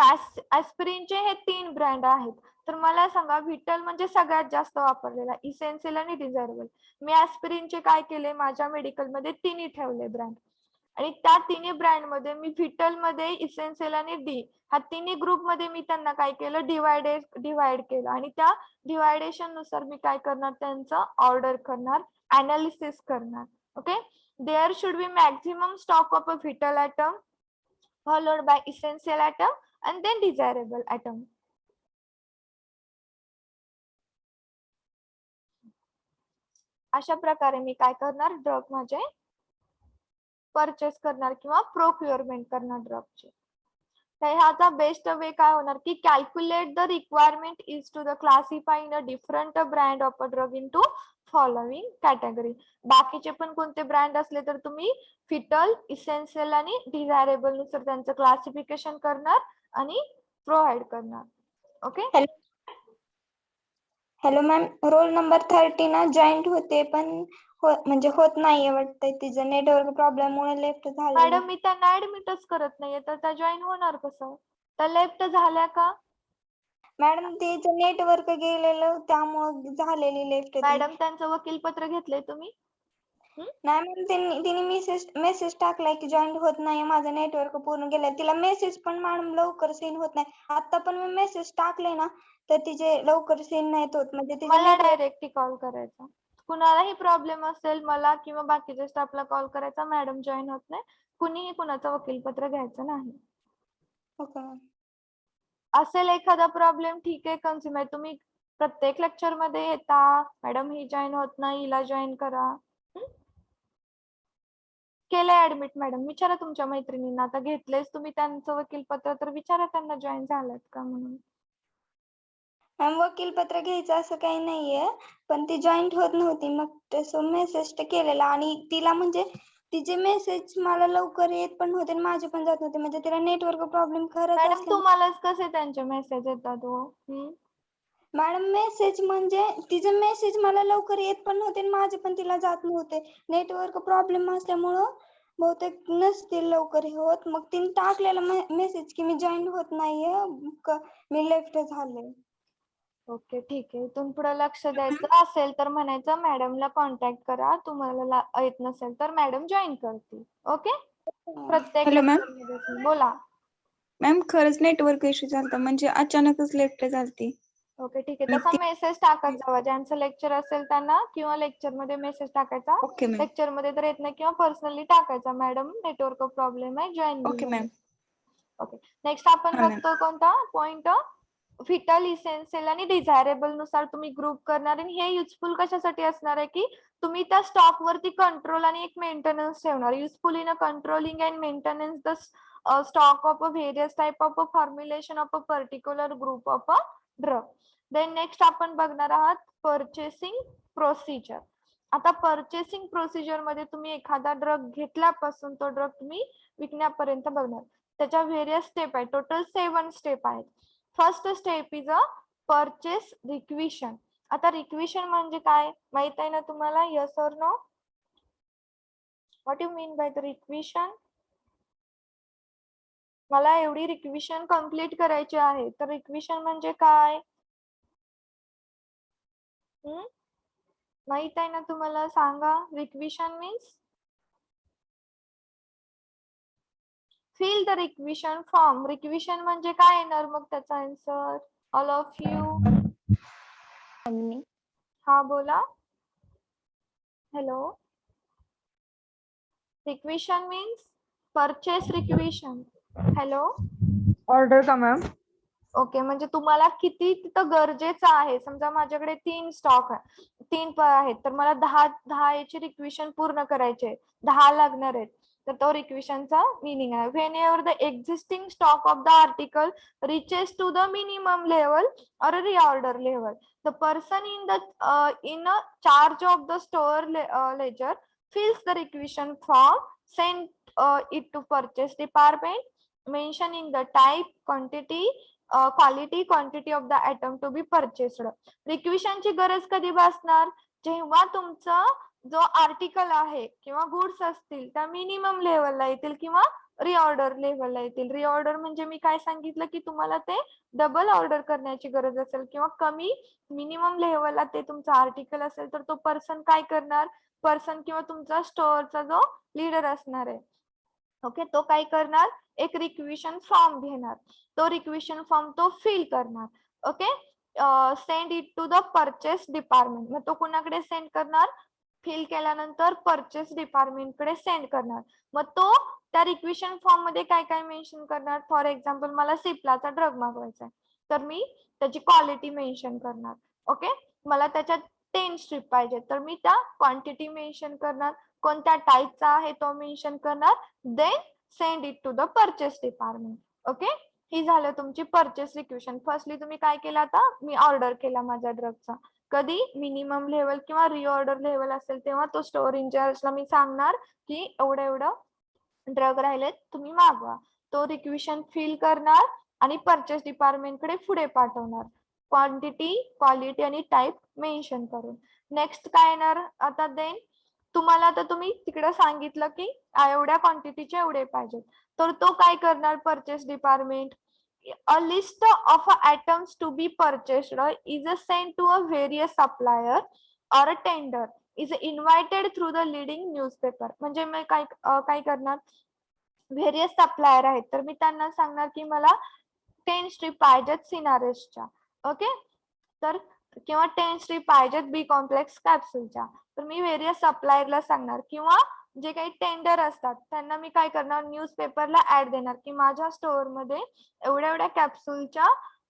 ऍस्पिरिनचे हे 3 ब्रँड आहेत. तर मला सांगा विटल म्हणजे सगळ्यात जास्त वापरलेला, इसेन्शियल आणि डिझायरेबल. मी ऍस्पिरिनचे काय केले, माझ्या मेडिकल मध्ये तिन्ही ठेवले ब्रँड. आणि त्या तिन्ही ब्रँड मध्ये मी व्हिटल मध्ये, इसेन्शियल आणि D ह्या तिन्ही ग्रुप मध्ये मी त्यांना काय केलं, डिवाइड केलं. आणि त्या डिवायडेशन नुसार मी काय करणार, त्यांचं ऑर्डर करणार, अनालिसिस करणार. Okay. There should be maximum stock of a vital item followed by essential item and then desirable item. अशा प्रकारे मी काय करणार, ड्रग माझे परचेस करणार किंवा प्रोक्युअरमेंट करणार ड्रगचे. तर ह्याचा बेस्ट वे काय होणार की calculate the requirement is to the classify in a different brand of a drug in to following category. बाकीचे पण कोणते ब्रँड असले तर तुम्ही फिटल, इसेन्शियल आणि डिझायरेबल नुसार त्यांचं क्लासिफिकेशन करणार आणि प्रोव्हाइड करणार. Okay. Hello ma'am, roll number 30 ना जॉईंट होते पण म्हणजे होत नाहीये वाटतंय, तिचं नेटवर्क प्रॉब्लेम मुळे लेफ्ट झालं. मॅडम मी त्यांना ऍडमिटच करत नाहीये तर त्या जॉईन होणार कसं? त्या लेफ्ट झाल्या का? मॅडम तिचं नेटवर्क गेलेलं त्यामुळे झालेली लेफ्ट. मॅडम त्यांचं वकीलपत्र घेतलंय तुम्ही? नाही मॅम, तिने मेसेज टाकलाय की जॉईन होत नाही, माझं नेटवर्क पूर्ण गेलंय. तिला मेसेज पण मॅडम लवकर सीन होत नाही. आता पण मी मेसेज टाकले ना तर तिचे लवकर सीन नाहीत होत. म्हणजे तिचे मला डायरेक्टली कॉल करायचा. कुणालाही प्रॉब्लेम असेल मला किंवा बाकीच्या स्टाफला कॉल करायचा, मॅडम जॉईन होत नाही, कुणीही कुणाचं वकीलपत्र घ्यायचं नाही. असेल एखादा प्रॉब्लेम ठीक आहे, कन्झ्युमर तुम्ही प्रत्येक लेक्चर मध्ये येता, मॅडम ही जॉईन होत नाही, हिला जॉईन करा. केलंय ऍडमिट मॅडम, विचारा तुमच्या मैत्रिणींना. आता घेतलेच तुम्ही त्यांचं वकीलपत्र तर विचारा त्यांना जॉईन झाल्यात का म्हणून. मॅम वकीलपत्र घ्यायचं असं काही नाहीये, पण ती जॉईंट होत नव्हती. मग तसं मेसेज केलेला आणि तिला म्हणजे तिचे मेसेज मला लवकर येत पण होते आणि माझे पण जात नव्हते. म्हणजे तिला नेटवर्क प्रॉब्लेम खरंच मॅडम असल्यामुळे. तुम्हालाच कसे त्यांचे मेसेज येतात हो? मॅडम मेसेज म्हणजे तिचे मेसेज मला लवकर येत पण नव्हते आणि माझे पण तिला जात नव्हते. नेटवर्क प्रॉब्लेम असल्यामुळं बहुतेक नसतील लवकर होत. मग तिने टाकलेला मेसेज की मी जॉईन होत नाहीये, मी लेफ्ट झाले. ओके ठीक आहे. इथून पुढे लक्ष द्यायचं असेल तर म्हणायचं मॅडमला कॉन्टॅक्ट करा, तुम्हाला येत नसेल तर मॅडम जॉईन करतील. ओके. प्रत्येक हॅलो मॅम. lecture मध्ये बोला. मॅम खरंच नेटवर्क इश्यू झालता, म्हणजे अचानकच लेफ्ट झालती. ओके ठीक आहे. तसा मेसेज टाकत जावा, ज्यांचं लेक्चर असेल त्यांना, किंवा लेक्चर मध्ये मेसेज टाकायचा. Okay ma'am. लेक्चर मध्ये तर येत नाही किंवा पर्सनली टाकायचा, मॅडम नेटवर्क प्रॉब्लेम आहे, join. Okay ma'am. Okay. Next आपण हा, मॅम. बघतो कोणता पॉइंट, फिटल, इसेन्शियल आणि डिझायरेबल नुसार तुम्ही ग्रुप करणार. आणि हे युजफुल कशासाठी असणार आहे की तुम्ही त्या स्टॉक वरती कंट्रोल आणि एक मेंटेनन्स ठेवणार. Useful in a controlling and maintenance the stock of a various type of a formulation of a particular group of a drug. Then next आपण बघणार आहात पर्चेसिंग प्रोसिजर. आता पर्चेसिंग प्रोसिजर मध्ये तुम्ही एखादा ड्रग घेतल्यापासून तो ड्रग तुम्ही विकण्यापर्यंत बघणार. त्याच्या व्हेरियस स्टेप आहेत, टोटल 7 स्टेप आहेत. First step is a purchase requisition. आता रिक्विशन म्हणजे काय माहित आहे ना तुम्हाला? Yes or no? What you mean by the requisition? मला एवढी रिक्विशन कंप्लीट करायची आहे, तर रिक्विशन म्हणजे काय? माहित आहे ना तुम्हाला? सांगा. रिक्विशन मीन्स फिल द रिक्विशन फॉर्म. रिक्विशन म्हणजे काय येणार मग त्याचा आन्सर? All of you. हा बोला. Hello. Requisition means purchase requisition. Hello. Order का मॅम? ओके, म्हणजे तुम्हाला किती तिथं गरजेचं आहे. समजा माझ्याकडे 3 स्टॉक आहे, 3 आहेत, तर मला 10 याची रिक्विशन पूर्ण करायचे, 10 लागणार आहेत, तर तो रिक्विशनचा मिनिंग आहे. Whenever the existing stock of the article reaches to the minimum level और reorder level, the person in charge of the store ledger fills the requisition form, send it to purchase department, mentioning the type, quantity, quality, quantity of the item to be purchased. रिक्विशनची गरज कधी भासणार? जेव्हा तुमचा जो article आहे किंवा goods असतील त्या मिनिमम लेवलला येतील किंवा रिऑर्डर लेवलला येतील. रिऑर्डर म्हणजे मी काय सांगितलं की तुम्हाला ते डबल ऑर्डर करण्याची गरज असेल किंवा कमी मिनिमम लेवलला ते तुमचं आर्टिकल असेल तर तो पर्सन काय करणार? पर्सन किंवा तुमचा स्टोअरचा जो लीडर असणार आहे, ओके, तो काय करणार? एक रिक्विशन फॉर्म घेणार. तो रिक्विशन फॉर्म तो फिल करणार. Okay. Send it to the purchase department. मग तो कुणाकडे सेंड करणार? फिल केल्यानंतर परचेस डिपार्टमेंट कडे सेंड करणार. मग तो त्या रिक्विशन फॉर्म मध्ये काय काय मेन्शन करणार? फॉर एक्झाम्पल मला सिप्लाचा ड्रग मागवायचा आहे, तर मी त्याची क्वालिटी मेन्शन करणार. ओके. मला त्याच्यात 10 स्ट्रीप पाहिजे, तर मी त्या क्वांटिटी मेन्शन करणार. कोणत्या टाईपचा आहे तो मेन्शन करणार. Then send it to the purchase department. Okay, ही झालं तुमची परचेस रिक्वेशन. फर्स्टली तुम्ही काय केलं, आता मी ऑर्डर केला माझ्या ड्रगचा. कधी मिनिमम लेवल किंवा रिऑर्डर लेवल असेल तेव्हा तो स्टोअर इंचार्जला मी सांगणार की एवढं एवढं ड्रग राहिलेत तुम्ही मागवा. तो रिक्वेशन फिल करणार आणि परचेस डिपार्टमेंट कडे पुढे पाठवणार, क्वांटिटी, क्वालिटी आणि टाइप मेन्शन करून. नेक्स्ट काय येणार आता, देन तुम्हाला आता तुम्ही तिकडे सांगितलं की एवढ्या क्वांटिटीचे एवढे पाहिजेत, तर तो काय करणार purchase department, a list of items to be purchased is sent to a various supplier or a tender is invited through the leading newspaper. म्हणजे मी काय करणार, व्हेरियस सप्लायर आहेत तर मी त्यांना सांगणार की मला 10 स्ट्रीप पाहिजेत सिनारेसच्या. ओके, तर किंवा 10 स्ट्रीप पाहिजेत बी कॉम्प्लेक्स कॅप्सूलच्या. तर मी व्हेरियस सप्लायरला सांगणार, किंवा जे काही टेंडर असतात त्यांना मी काय करणार, न्यूजपेपरला ऍड देणार की माझ्या स्टोअर मध्ये एवढ्या एवढ्या कॅप्सूलच्या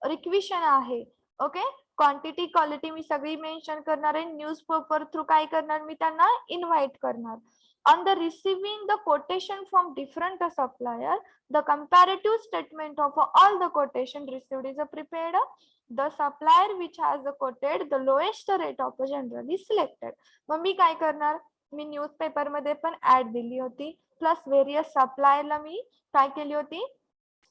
रिक्विशन आहे. ओके, क्वांटिटी, क्वालिटी मी सगळी मेन्शन करणार आहे. न्यूजपेपर थ्रू काय करणार, मी त्यांना इन्व्हाइट करणार. On the receiving the quotation from different supplier, the comparative statement of all the quotation received is prepared. The supplier which has quoted the lowest rate of generally selected. मग मी काय करणार, मी newspaper मध्ये पण add दिली होती, plus various सप्लायरला मी काय केली होती,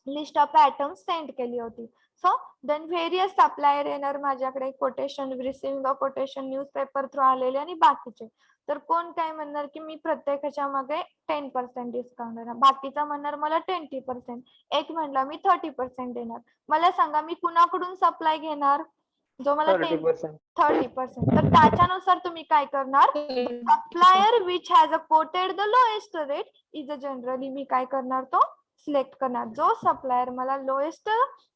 लिस्ट ऑफ आयटम्स सेंड केली होती. सो देन व्हेरियस सप्लायर येणार माझ्याकडे, quotation, receiving quotation newspaper through आलेले आणि बाकीचे. तर कोण काय म्हणणार की मी प्रत्येकाच्या मागे 10% डिस्काउंट देणार, बाकीचा म्हणणार मला 20%, एक म्हणला मी 30% देणार. मला सांगा मी कुणाकडून सप्लाय घेणार, जो मला 30%. 30%. तर त्याच्यानुसार तुम्ही काय करणार, supplier which has a quoted the lowest rate is a generally मी काय करणार, तो सिलेक्ट करणार. जो सप्लायर मला लोएस्ट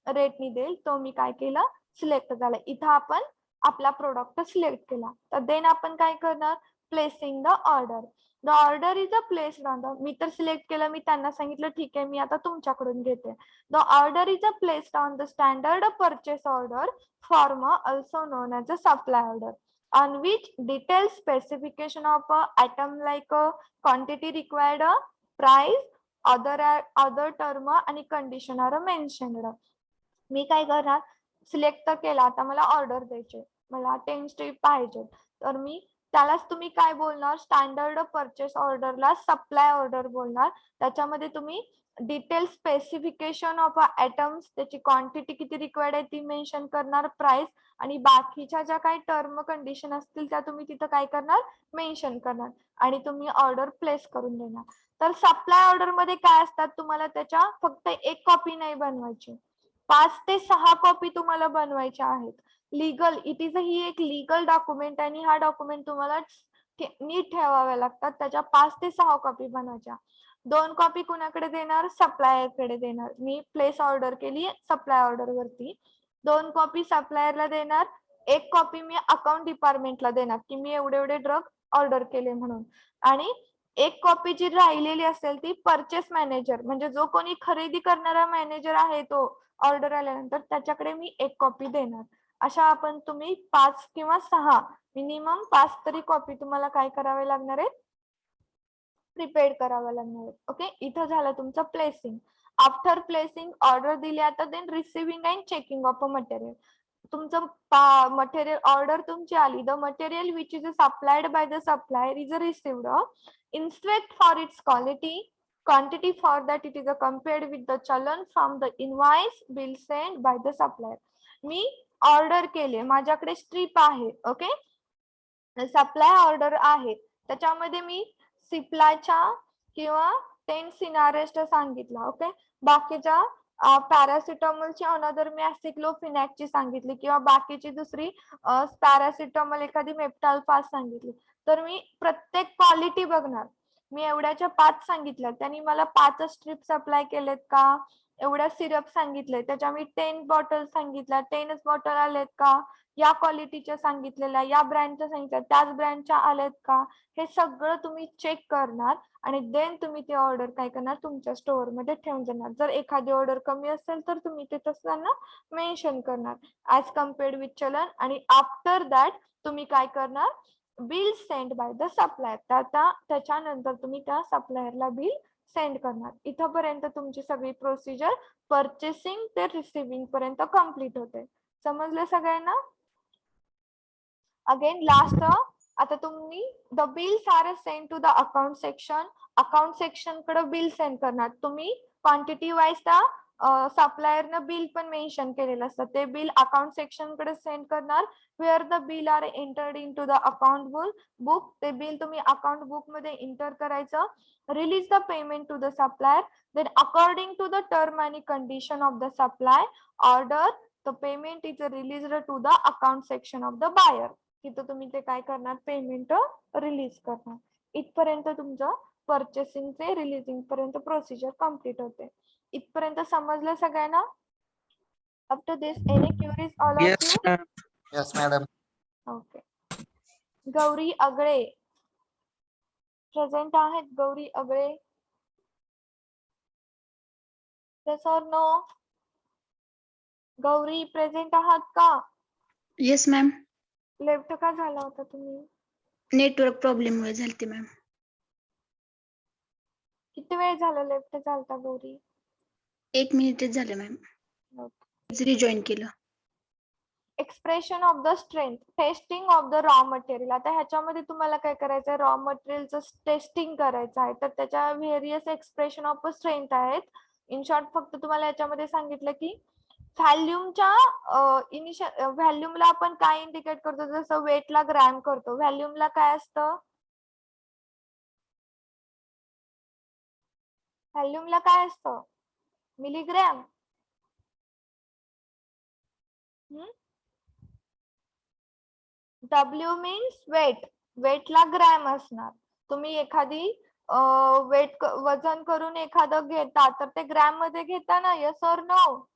रेटनी देईल तो मी काय केलं, सिलेक्ट झाला. इथं आपण आपला प्रोडक्ट सिलेक्ट केला. तर देन आपण काय करणार, placing the order. The order is a placed on the, मी तर सिलेक्ट केलं, मी त्यांना सांगितलं ठीक आहे मी आता तुमच्याकडून घेते. The order is a placed on the standard purchase order form also known as a supply order, on which detailed specification of item like quantity required, price, other term आणि condition are mentioned. मी काय करणार, select तर केला, आता मला order द्यायचे, मला 10 strip पाहिजे, तर मी त्यालाच तुम्ही काय बोलणार, स्टँडर्ड परचेस ऑर्डरला सप्लाय ऑर्डर बोलणार. त्याच्यामध्ये तुम्ही डिटेल स्पेसिफिकेशन ऑफ आयटम्स, त्याची क्वांटिटी किती रिक्वायर्ड आहे ती मेन्शन करणार, प्राइस आणि बाकीच्या ज्या काही टर्म कंडिशन असतील त्या तुम्ही तिथं काय करणार, मेन्शन करणार आणि तुम्ही ऑर्डर प्लेस करून देणार. तर सप्लाय ऑर्डर मध्ये काय असतात, तुम्हाला त्याच्या फक्त एक कॉपी नाही बनवायची, 5 ते 6 कॉपी तुम्हाला बनवायच्या आहेत. लीगल, इट इज ही एक लीगल डॉक्युमेंट आणि हा डॉक्युमेंट तुम्हाला नीट ठेवाव्या लागतात. त्याच्या 5 ते 6 कॉपी बनवायच्या. 2 कॉपी कुणाकडे देणार, सप्लायर कडे देणार. मी प्लेस ऑर्डर केली सप्लाय ऑर्डर वरती, 2 कॉपी सप्लायरला देणार, 1 कॉपी मी अकाउंट डिपार्टमेंटला देणार की मी एवढे एवढे ड्रग ऑर्डर केले म्हणून, आणि 1 कॉपी जी राहिलेली असेल ती परचेस मॅनेजर, म्हणजे जो कोणी खरेदी करणारा मॅनेजर आहे तो ऑर्डर आल्यानंतर त्याच्याकडे मी 1 कॉपी देणार. अशा आपण तुम्ही 5 किंवा 6, मिनिमम 5 तरी कॉपी तुम्हाला काय करावे लागणार आहे, प्रिपेअर करावं लागणार आहे. ओके, इथं झालं तुमचं प्लेसिंग. आफ्टर प्लेसिंग ऑर्डर दिली, आता then receiving and checking of a material. तुमचं मटेरियल ऑर्डर तुमची आली, the material which is supplied by the supplier is received, inspect for its quantity for that it is compared with the challan from the invoice bill sent by the supplier. Me order केले, माझ्याकडे strip आहे, okay, supply order आहे, त्याच्यामध्ये मी सिप्लाच्या किंवा 10 Sinarest सांगितला. Okay, बाकीच्या पॅरासिटामॉलची another मी ऍसिक्लोफिनॅकची सांगितली किंवा बाकीची दुसरी पॅरासिटामॉल एखादी मेप्टाल्फास सांगितली. तर मी प्रत्येक क्वालिटी बघणार, मी एवढ्याच्या 5 सांगितल्या, त्यांनी मला 5 स्ट्रीप सप्लाय केलेत का, एवढ्या सिरप सांगितले त्याच्या मी 10 बॉटल सांगितल्या, 10च बॉटल आलेत का, या क्वालिटीच्या सांगितलेल्या, या ब्रँडच्या सांगितल्या, त्याच ब्रँडच्या आलेत का, हे सगळं तुम्ही चेक करणार आणि देन तुम्ही ते ऑर्डर काय करणार, तुमच्या स्टोअर मध्ये ठेवून देणार. जर एखादी ऑर्डर कमी असेल तर तुम्ही ते तसं मेन्शन करणार ऍज कम्पेअर्ड विथ चलन, आणि आफ्टर दॅट तुम्ही काय करणार, bill send bye the supplier. त्याच्यानंतर तुम्ही त्या सप्लायरला बिल सेंड करणार. इथपर्यंत तुमची सगळी प्रोसिजर परचेसिंग ते रिसिव्हिंग पर्यंत कम्प्लीट होते. समजलं सगळ्यांना? अगेन लास्ट, आता तुम्ही the bills are send to the account section. Account section कडे बिल सेंड करणार. तुम्ही क्वांटिटी वाईज त्या सप्लायरनं बिल पण मेन्शन केलेलं असतं. ते बिल अकाउंट सेक्शन कडे सेंड करणार. Where the bill are entered into the account book. ते बिल तुम्ही अकाउंट बुक मध्ये एंटर करायचं. Release the payment to the supplier. Then according to the term आणि condition of the supply order the payment is released to the account section of the buyer. तिथं तुम्ही ते काय करणार, payment release करणार. इथपर्यंत तुमचं परचेसिंग ते रिलीजिंग पर्यंत प्रोसिजर कम्प्लीट होते. इथपर्यंत समजलं सगळ्यांना? Up to this any queries all of Yes, you? ma'am. Yes, madam. Okay. Gauri Agale present आहेत? Gauri Agale, yes or no? Gauri present आहात का? Yes ma'am. लेफ्ट का झाला होता तुम्ही? नेटवर्क प्रॉब्लेम मुळे झालते मॅम. किती वेळ झाला लेफ्ट झालता गौरी? 1 मिनिटच झालं मॅम. रिजॉईन केलं. Expression of the strength, testing of the raw material. आता ह्याच्यामध्ये तुम्हाला काय करायचं आहे, रॉ मटेरियलचं टेस्टिंग करायचं आहे. तर त्याच्या व्हेरियस एक्सप्रेशन ऑफ स्ट्रेंथ आहेत. इन शॉर्ट फक्त तुम्हाला याच्यामध्ये सांगितलं की व्हॅल्यूमच्या इनिशियल व्हॅल्यूमला आपण काय इंडिकेट करतो, जसं वेटला ग्रॅम करतो. व्हॅल्यूमला काय असतं? व्हॅल्यूमला काय असतं? मिलीग्रॅम. W means weight. वेटला ग्रॅम असणार. तुम्ही एखादी वेट वजन करून एखादं घेता तर ते ग्रॅम मध्ये घेता ना, yes or no?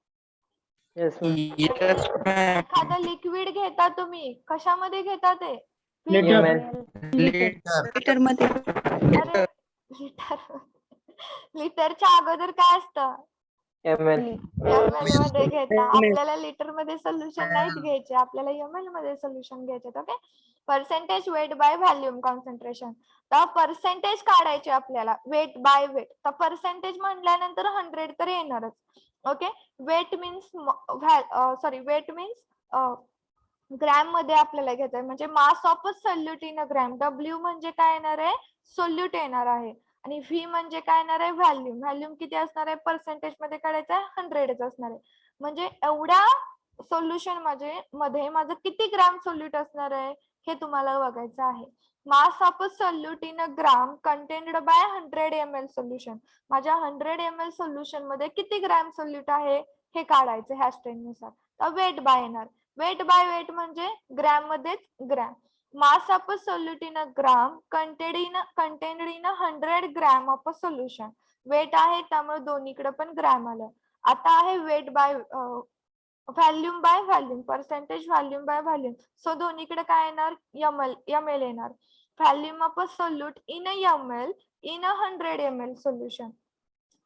Yes, ma'am. Yes, ma'am. एखादं लिक्विड घेता तुम्ही, कशामध्ये घेता ते? Ma'am. लिटर मध्ये. अरे लिटर. लिटरच्या अगोदर काय असतं? ML. ml मध्ये घेता. आपल्याला लिटर मध्ये सोल्युशन नाहीच घ्यायचे, आपल्याला ml मध्ये सोल्युशन घ्यायचे. Okay. Percentage weight by volume concentration. तर पर्सेंटेज काढायचे आपल्याला, वेट बाय वेट. तर पर्सेंटेज म्हणल्यानंतर 100 तर येणारच. Okay. Weight means weight means gram मध्ये आपल्याला घ्यायचं आहे, म्हणजे mass of solute in a gram. W म्हणजे काय येणार आहे? सोल्यूट येणार आहे. आणि V म्हणजे काय येणार आहे? व्हॅल्यूम. व्हॅल्यूम किती असणार आहे? पर्सेंटेज मध्ये काढायचं आहे, 100च असणार आहे. म्हणजे एवढ्या सोल्युशन मध्ये माझं किती ग्रॅम सोल्यूट असणार आहे हे तुम्हाला बघायचं आहे. Mass of solute in a gram contained by 100 ml solution. माझ्या 100 ml सोल्युशन मध्ये किती ग्रॅम सोल्यूट आहे हे काढायचं ह्या स्ट्रेन नुसार. तर वेट बाय येणार. वेट बाय वेट म्हणजे ग्रॅम मध्येच gram. Mass of a solute in a gram contained in 100 gram of a solution. Weight आहे त्यामुळे दोन्हीकडे पण ग्रॅम आलं. आता आहे weight by volume by volume, percentage volume by volume. So दोन्हीकडे काय येणार? ml येणार. Volume of a solute in a ml in 100 ml solution.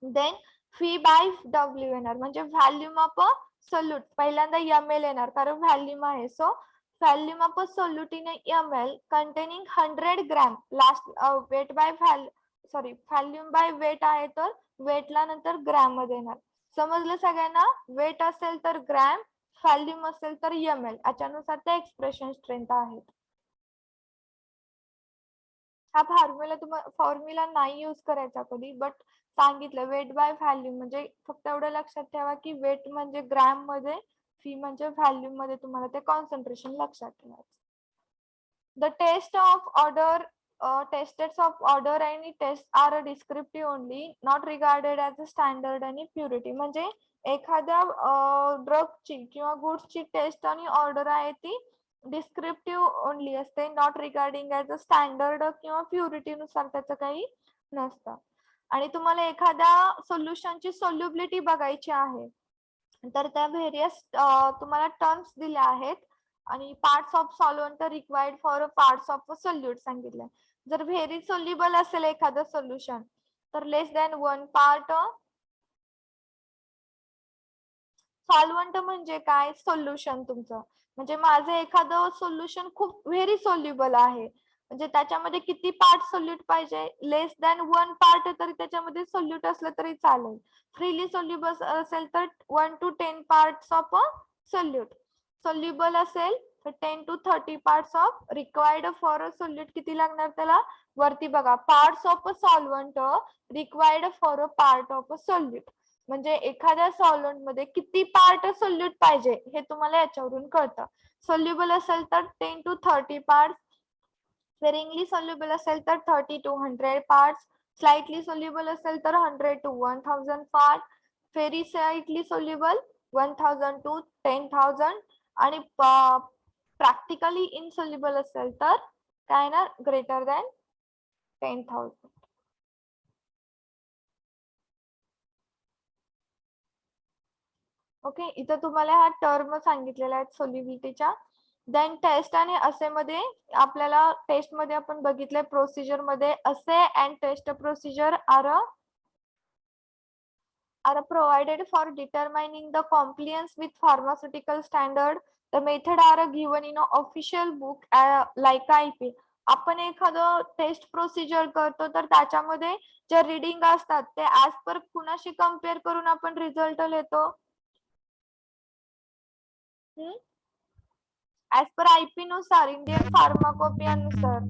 Then V by W येणार, म्हणजे व्हॉल्यूम ऑफ अ सोल्यूट. पहिल्यांदा ml येणार कारण व्हॉल्यूम आहे. So volume of a solute in ml containing 100 gram. Last weight by volume by weight आहे, तर वेटला नंतर gram मध्ये येणार. समजलं सगळ्यांना? वेट असेल तर ग्रॅम, व्हॉल्यूम असेल तर ml. याच्यानुसार ते एक्सप्रेशन स्ट्रेंथ आहेत. हा फॉर्म्युला नाही यूज करायचा कधी, बट सांगितलं वेट बाय व्हॉल्यूम म्हणजे फक्त एवढं लक्षात ठेवा की वेट म्हणजे ग्रॅम मध्ये, फी म्हणजे व्हॉल्यूम मध्ये. तुम्हाला ते कॉन्सन्ट्रेशन लक्षात ठेवायचं. The test of odour tests of odour आणि test are descriptive only, not regarded as a standard आणि प्युरिटी. म्हणजे एखाद्या ड्रगची किंवा गुड्सची टेस्ट आणि ऑर्डर आहे ती डिस्क्रिप्टिव्ह ओनली असते, not regarding as a standard किंवा प्युरिटी नुसार त्याचं काही नसतं. आणि तुम्हाला एखाद्या सोल्युशनची सोल्युबिलिटी बघायची आहे, तर त्या व्हेरियस तुम्हाला टर्म्स दिल्या आहेत आणि parts of solvent required for parts of solute सांगितलंय. जर व्हेरी सोल्युबल असेल एखादं सोल्युशन तर लेस दॅन 1 पार्ट. सॉल्व्हंट म्हणजे काय? सोल्युशन तुमचं. म्हणजे माझं एखादं सोल्युशन खूप व्हेरी सोल्युबल आहे म्हणजे त्याच्यामध्ये किती पार्ट सोल्यूट पाहिजे, लेस दॅन 1 पार्ट तरी त्याच्यामध्ये सोल्यूट असलं तरी चालेल. फ्रीली सोल्युबल असेल तर 1 to 10 parts of a solute. Soluble असेल तर 10 to 30 parts of required for a solute. किती लागणार त्याला, वरती बघा, parts of a solvent required for a part of a solute. म्हणजे एखाद्या सॉल्व्हंट मध्ये किती पार्ट सोल्यूट पाहिजे हे तुम्हाला याच्यावरून कळतं. सोल्युबल असेल तर 10 to 30 पार्ट्स, sparingly soluble असेल तर 30 to 100 parts, slightly soluble असेल तर 100 to 1000 parts, very slightly soluble 1000 to 10000 आणि practically insoluble असेल तर काय ना greater than 10000. ओके, इथं तुम्हाला हा टर्म सांगितलेला आहे सोल्युबिलिटीच्या. देन टेस्ट आणि असे मध्ये आपल्याला टेस्ट मध्ये आपण बघितले प्रोसिजर मध्ये असे and test procedure are provided for determining the compliance with pharmaceutical standard. The method are given in an official book like IP. आपण एखादं टेस्ट प्रोसिजर करतो तर त्याच्यामध्ये जे रीडिंग असतात ते ऍज पर कुणाशी कम्पेअर करून आपण रिझल्ट लिहितो, ऍज पर आयपी नुसार, इंडियन फार्माकोपिया नुसार.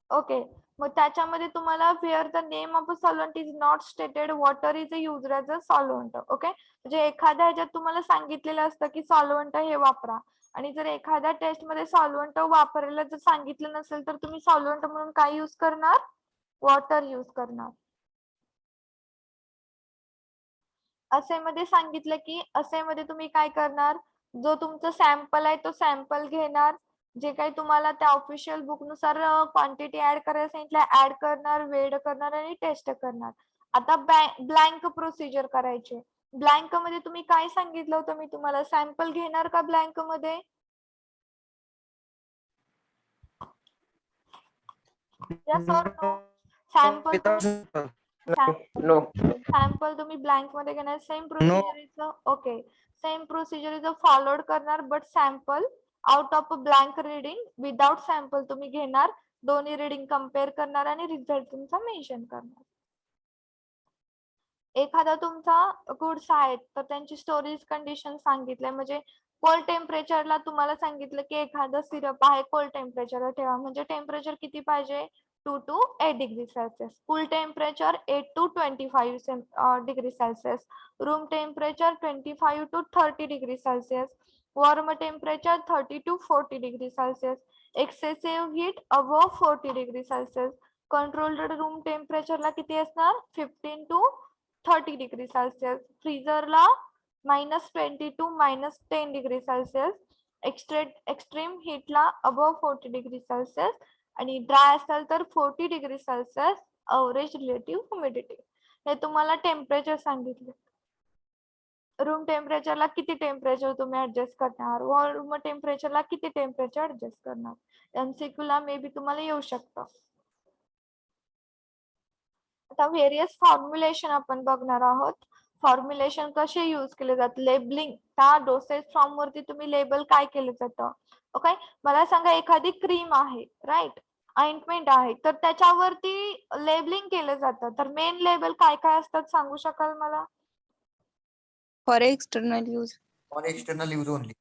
ओके, मग त्याच्यामध्ये तुम्हाला where the name of a solvent is not stated, water is used as a solvent. Okay, म्हणजे एखाद्या ह्याच्यात तुम्हाला सांगितलेलं असतं की सॉल्व्हंट हे वापरा, आणि जर एखाद्या टेस्ट मध्ये सॉल्व्हंट वापरायला जर सांगितलं नसेल तर तुम्ही सॉल्व्हंट म्हणून काय यूज करणार, वॉटर यूज करणार. असे मध्ये सांगितलं की असे मध्ये तुम्ही काय करणार, जो तुमचा सॅम्पल आहे तो सॅम्पल घेणार, जे काही तुम्हाला त्या ऑफिशियल बुक नुसार क्वांटिटी ऍड करायला सांगितलं ऍड करणार, वेड करणार आणि टेस्ट करणार. आता ब्लँक प्रोसिजर करायचे. ब्लँक मध्ये तुम्ही काय सांगितलं होतं मी तुम्हाला, सॅम्पल घेणार का ब्लँक मध्ये, सॅम्पल No. सॅम्पल तुम्ही ब्लँक मध्ये घेणार. Same procedure is okay, same procedure is followed करणार, but sample out of blank reading without sample तुम्ही घेणार, दोन्ही रीडिंग कम्पेअर करणार आणि रिझल्ट तुमचा मेन्शन करणार. एखादा तुमचा गुड्स आहेत तर त्यांची स्टोरेज कंडिशन सांगितलंय, म्हणजे कोल्ड टेम्परेचरला तुम्हाला सांगितलं की एखादं सिरप आहे कोल्ड टेम्परेचरला ठेवा, म्हणजे टेम्परेचर किती पाहिजे, 2 to 8 degree Celsius. Cool temperature 8 to 25 degree Celsius. Room temperature 25 to 30 degree Celsius. Warm temperature 30 to 40 degree Celsius. Excessive heat above 40 degree Celsius. Controlled room temperature ला किती असणार, 15 to 30 degree Celsius. Freezer ला -20 to -10 degree Celsius. Extreme heat ला above 40 degree Celsius. आणि dry असेल तर 40 degree Celsius average relative humidity. हे तुम्हाला टेम्परेचर सांगितले. रूम टेम्परेचरला किती टेम्परेचर तुम्ही ऍडजस्ट करणार, रूम टेम्परेचरला किती टेम्परेचर ऍडजस्ट करणार. एमसीक्यू ला मे बी तुम्हाला येऊ शकतं. आता व्हेरियस फॉर्म्युलेशन आपण बघणार आहोत. फॉर्म्युलेशन कसे यूज केले जातात, लेबलिंग, त्या डोसेज फॉर्म वरती तुम्ही लेबल काय केलं जातं. ओके, मला सांगा एखादी क्रीम आहे, राईट, ऑइंटमेंट आहे, तर त्याच्यावरती लेबलिंग केलं जातं, तर मेन लेबल काय काय असतात सांगू शकाल मला. For external use. For external use only.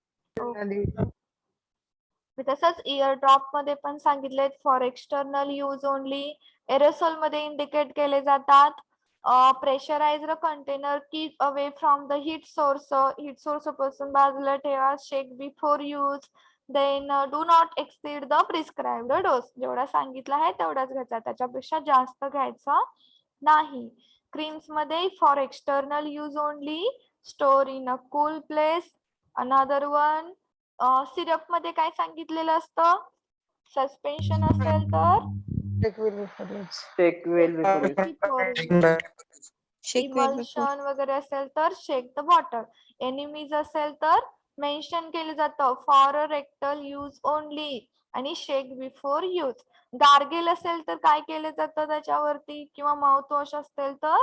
तसंच इयर ड्रॉप मध्ये पण सांगितले for external use only. Aerosol मध्ये इंडिकेट केले जातात. Pressurised container keep away from the heat source पासून बाजूला ठेवा. Shake before use. Then do not exceed the prescribed dose. जेवढा सांगितलं आहे तेवढाच घ्यायचा, त्याच्यापेक्षा जास्त घ्यायचा नाही. क्रीम्स मध्ये for external use only, store in a cool place. Another one, syrup मध्ये काय सांगितलेलं असतं, सस्पेन्शन असेल तर Check well before use. Emulsion वगैरे असेल तर शेक द बॉटल. एनिमीज असेल तर मेन्शन केलं जातं फॉर रेक्टल यूज ओनली आणि शेक बिफोर यूज. गार्गेल असेल तर काय केलं जातं त्याच्यावरती, किंवा माउथ वॉश असेल तर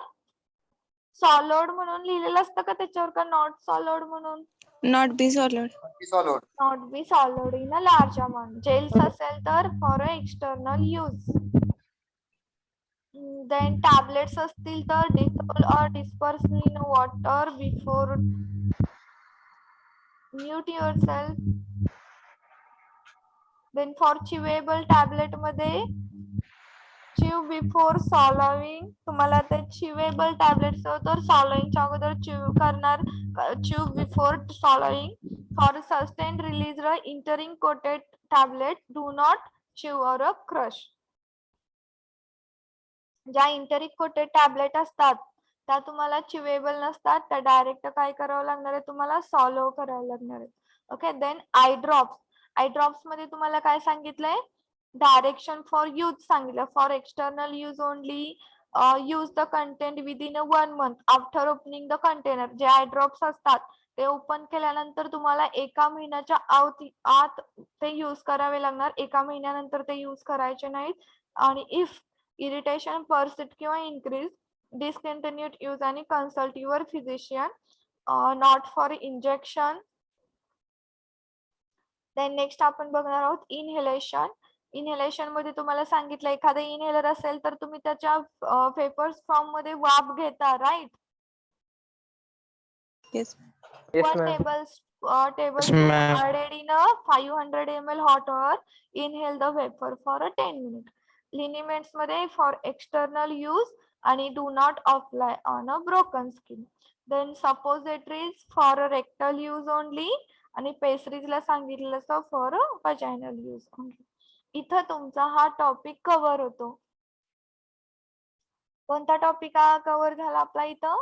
सॉलोड म्हणून लिहिलेलं असतं का त्याच्यावर, का नॉट सॉलोड म्हणून. Not be solid. Solid. not be solid in a large amount. Gels असेल तर for a external use. Then tablets असतील तर dissolve or disperse in water before. Mute yourself. Then for chewable tablet मध्ये chew before swallowing. तुम्हाला ते chewable tablets तर swallowing च्या अगोदर chew करणार, chew before swallowing. For sustained release entering coated tablet do not chew or crush. ज्या इंटरिक coated tablet असतात त्या तुम्हाला चिवेबल नसतात, त्या डायरेक्ट काय करावं लागणार आहे, तुम्हाला सॉलो करावं लागणार आहे. ओके. देन आय ड्रॉप्स मध्ये तुम्हाला काय सांगितलंय, डायरेक्शन फॉर यूज सांगितलं. For external use only use the content within 1 month after opening the container. जे आय ड्रॉप्स असतात ते ओपन केल्यानंतर तुम्हाला 1 महिन्याच्या आत ते यूज करावे लागणार. 1 महिन्यानंतर ते यूज करायचे नाहीत. आणि इफ इरिटेशन परसिस्ट किंवा इन्क्रीज, डिस्कंटिन्यूड यूज आणि consult your physician. Not for injection. Then next आपण बघणार आहोत इनहेलेशन. इनहेलेशन मध्ये तुम्हाला सांगितलं एखादं इनहेलर असेल तर तुम्ही त्याच्या पेपर्स फॉर्म मध्ये वाफ घेता, right. Yes. Yes, 1 ma'am. tablespoon ma'am. added in a 500 ml hot water. Inhale the vapor for a 10 minutes. Liniments मध्ये for external use आणि do not apply on a broken skin. Then suppositories for a rectal use only आणि pastries ला सांगितलं असतं for a vaginal use only. इथं तुमचा हा topic cover होतो. कोणता टॉपिक हा कव्हर झाला आपला इथं?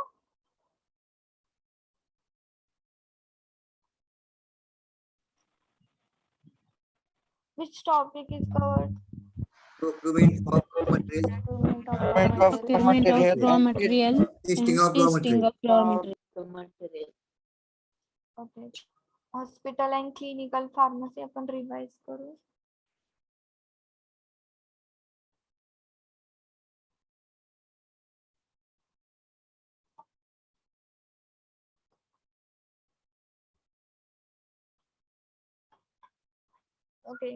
Which topic is covered? Procurement of raw materials. Procurement of raw material Testing and of raw testing material. of raw material. Okay. Hospital and clinical pharmacy आपण रिवाइज करू. Okay.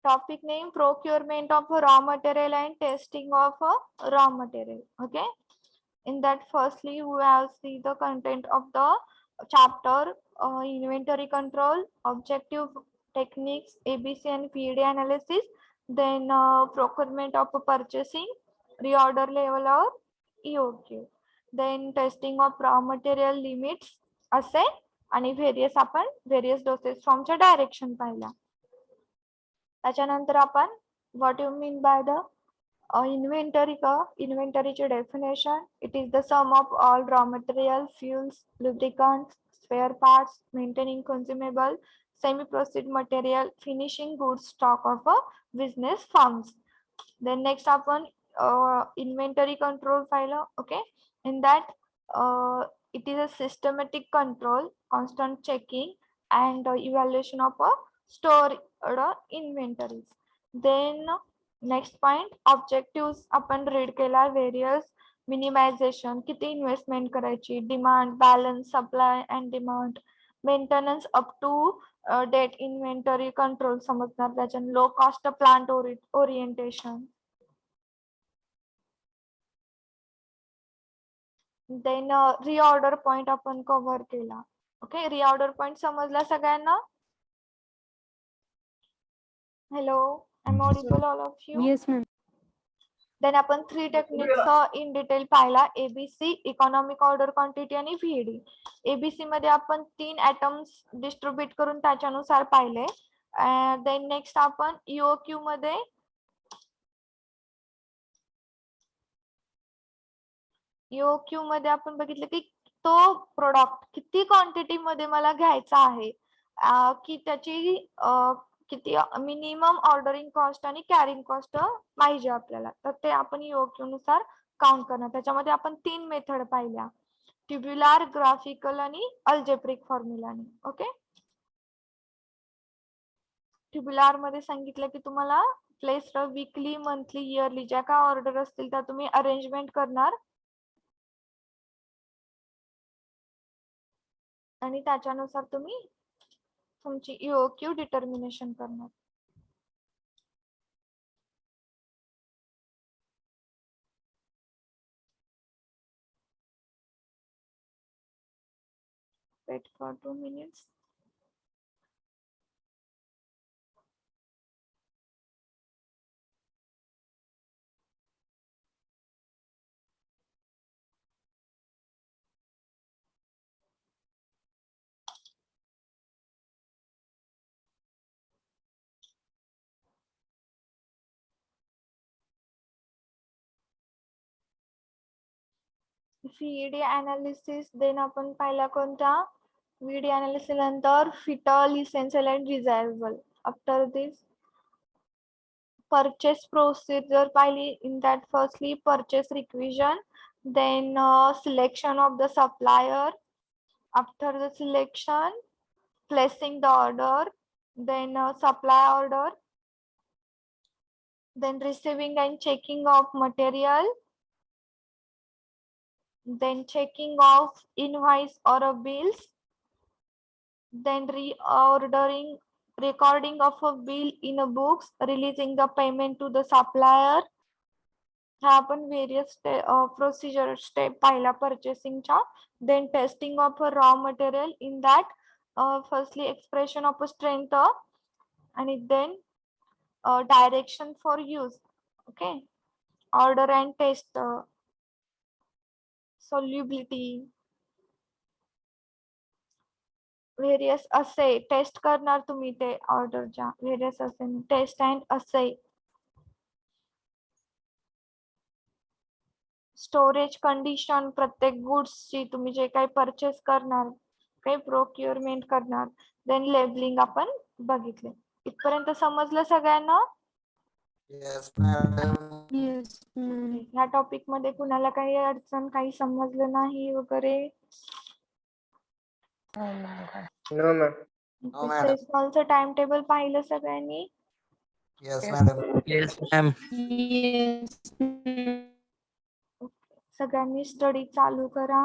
Topic name procurement of raw material and testing of raw material. Okay. In that firstly we have see the content of the chapter inventory control, objective techniques, ABC and PD analysis, then procurement of purchasing, reorder level or EOQ, then testing of raw material limits असे आणि various dosage form च्या direction पाहिला. त्याच्यानंतर आपण what you mean by the inventory ची definition. It is the sum of all raw material, fuels, lubricants, spare parts, maintaining consumable, semi-processed material, finishing goods stock of a business firms. Then next आपण inventory control file. Okay. In that it is a systematic control, constant checking and evaluation of a store inventories. Then next point objectives आपण read केला. Various minimisation, किती investment करायची, demand balance, supply and demand, maintenance up to date, inventory control समजणार. त्याच्या low cost plant orientation. Then reorder point आपण cover केला. Okay. Reorder point समजला सगळ्यांना? Hello, am I audible all of you? Yes, ma'am. Then आपण 3 techniques in detail पाहिला. ABC, economic order quantity आणि व्हीडी. ABC मध्ये आपण 3 ऍटम्स डिस्ट्रीब्यूट करून त्याच्यानुसार पाहिले. देन नेक्स्ट आपण ईओक्यू मध्ये आपण बघितलं की तो प्रोडक्ट किती क्वांटिटी मध्ये मला घ्यायचा आहे, की त्याची किती मिनिमम ऑर्डरिंग कॉस्ट आणि कॅरिंग कॉस्ट पाहिजे आपल्याला, तर ते आपण ईओक्यू नुसार काउंट करणार. त्याच्यामध्ये आपण 3 मेथड पाहिल्या, ट्युब्युलर, ग्राफिकल आणि अल्जेब्रिक फॉर्म्युलाने. ओके. ट्युब्युलर मध्ये सांगितलं की तुम्हाला प्लेस वीकली, मंथली, इयरली ज्या काय ऑर्डर असतील त्या तुम्ही अरेंजमेंट करणार. आणि त्याच्यानुसार तुम्ही तुमची EOQ डिटर्मिनेशन करणार. Wait for 2 minutes. VED analysis then आपण पहिला कोणता VED analysis नंतर fetal essential and desirable. After this purchase procedure पाहिली, in that firstly purchase requisition, then selection of the supplier. After the selection, placing the order, then supply order, then receiving and checking of material, then checking of invoice or bills, then reordering, recording of a bill in a books, releasing the payment to the supplier. हा आपण various procedure step पाहिला purchasing चा. Then testing of a raw material, in that firstly expression of a strength and then direction for use. Okay, order and test, solubility, various assay test करणार तुम्ही ते ऑर्डरच्या various assay test and assay. Storage condition प्रत्येक गुड्सची तुम्ही जे काही purchase करणार, काही प्रोक्युअरमेंट करणार, देन लेबलिंग आपण बघितले. इथपर्यंत समजलं सगळ्यांना? Yes, madam. Yes, ma'am. ह्या टॉपिक मध्ये कुणाला काही अडचण, काही समजलं नाही वगैरे? No, ma'am. No, madam. सेशनलचं टाइम टेबल पाहिलं सगळ्यांनी? Yes, madam. Yes, ma'am. Yes, ma'am. सगळ्यांनी स्टडी चालू करा.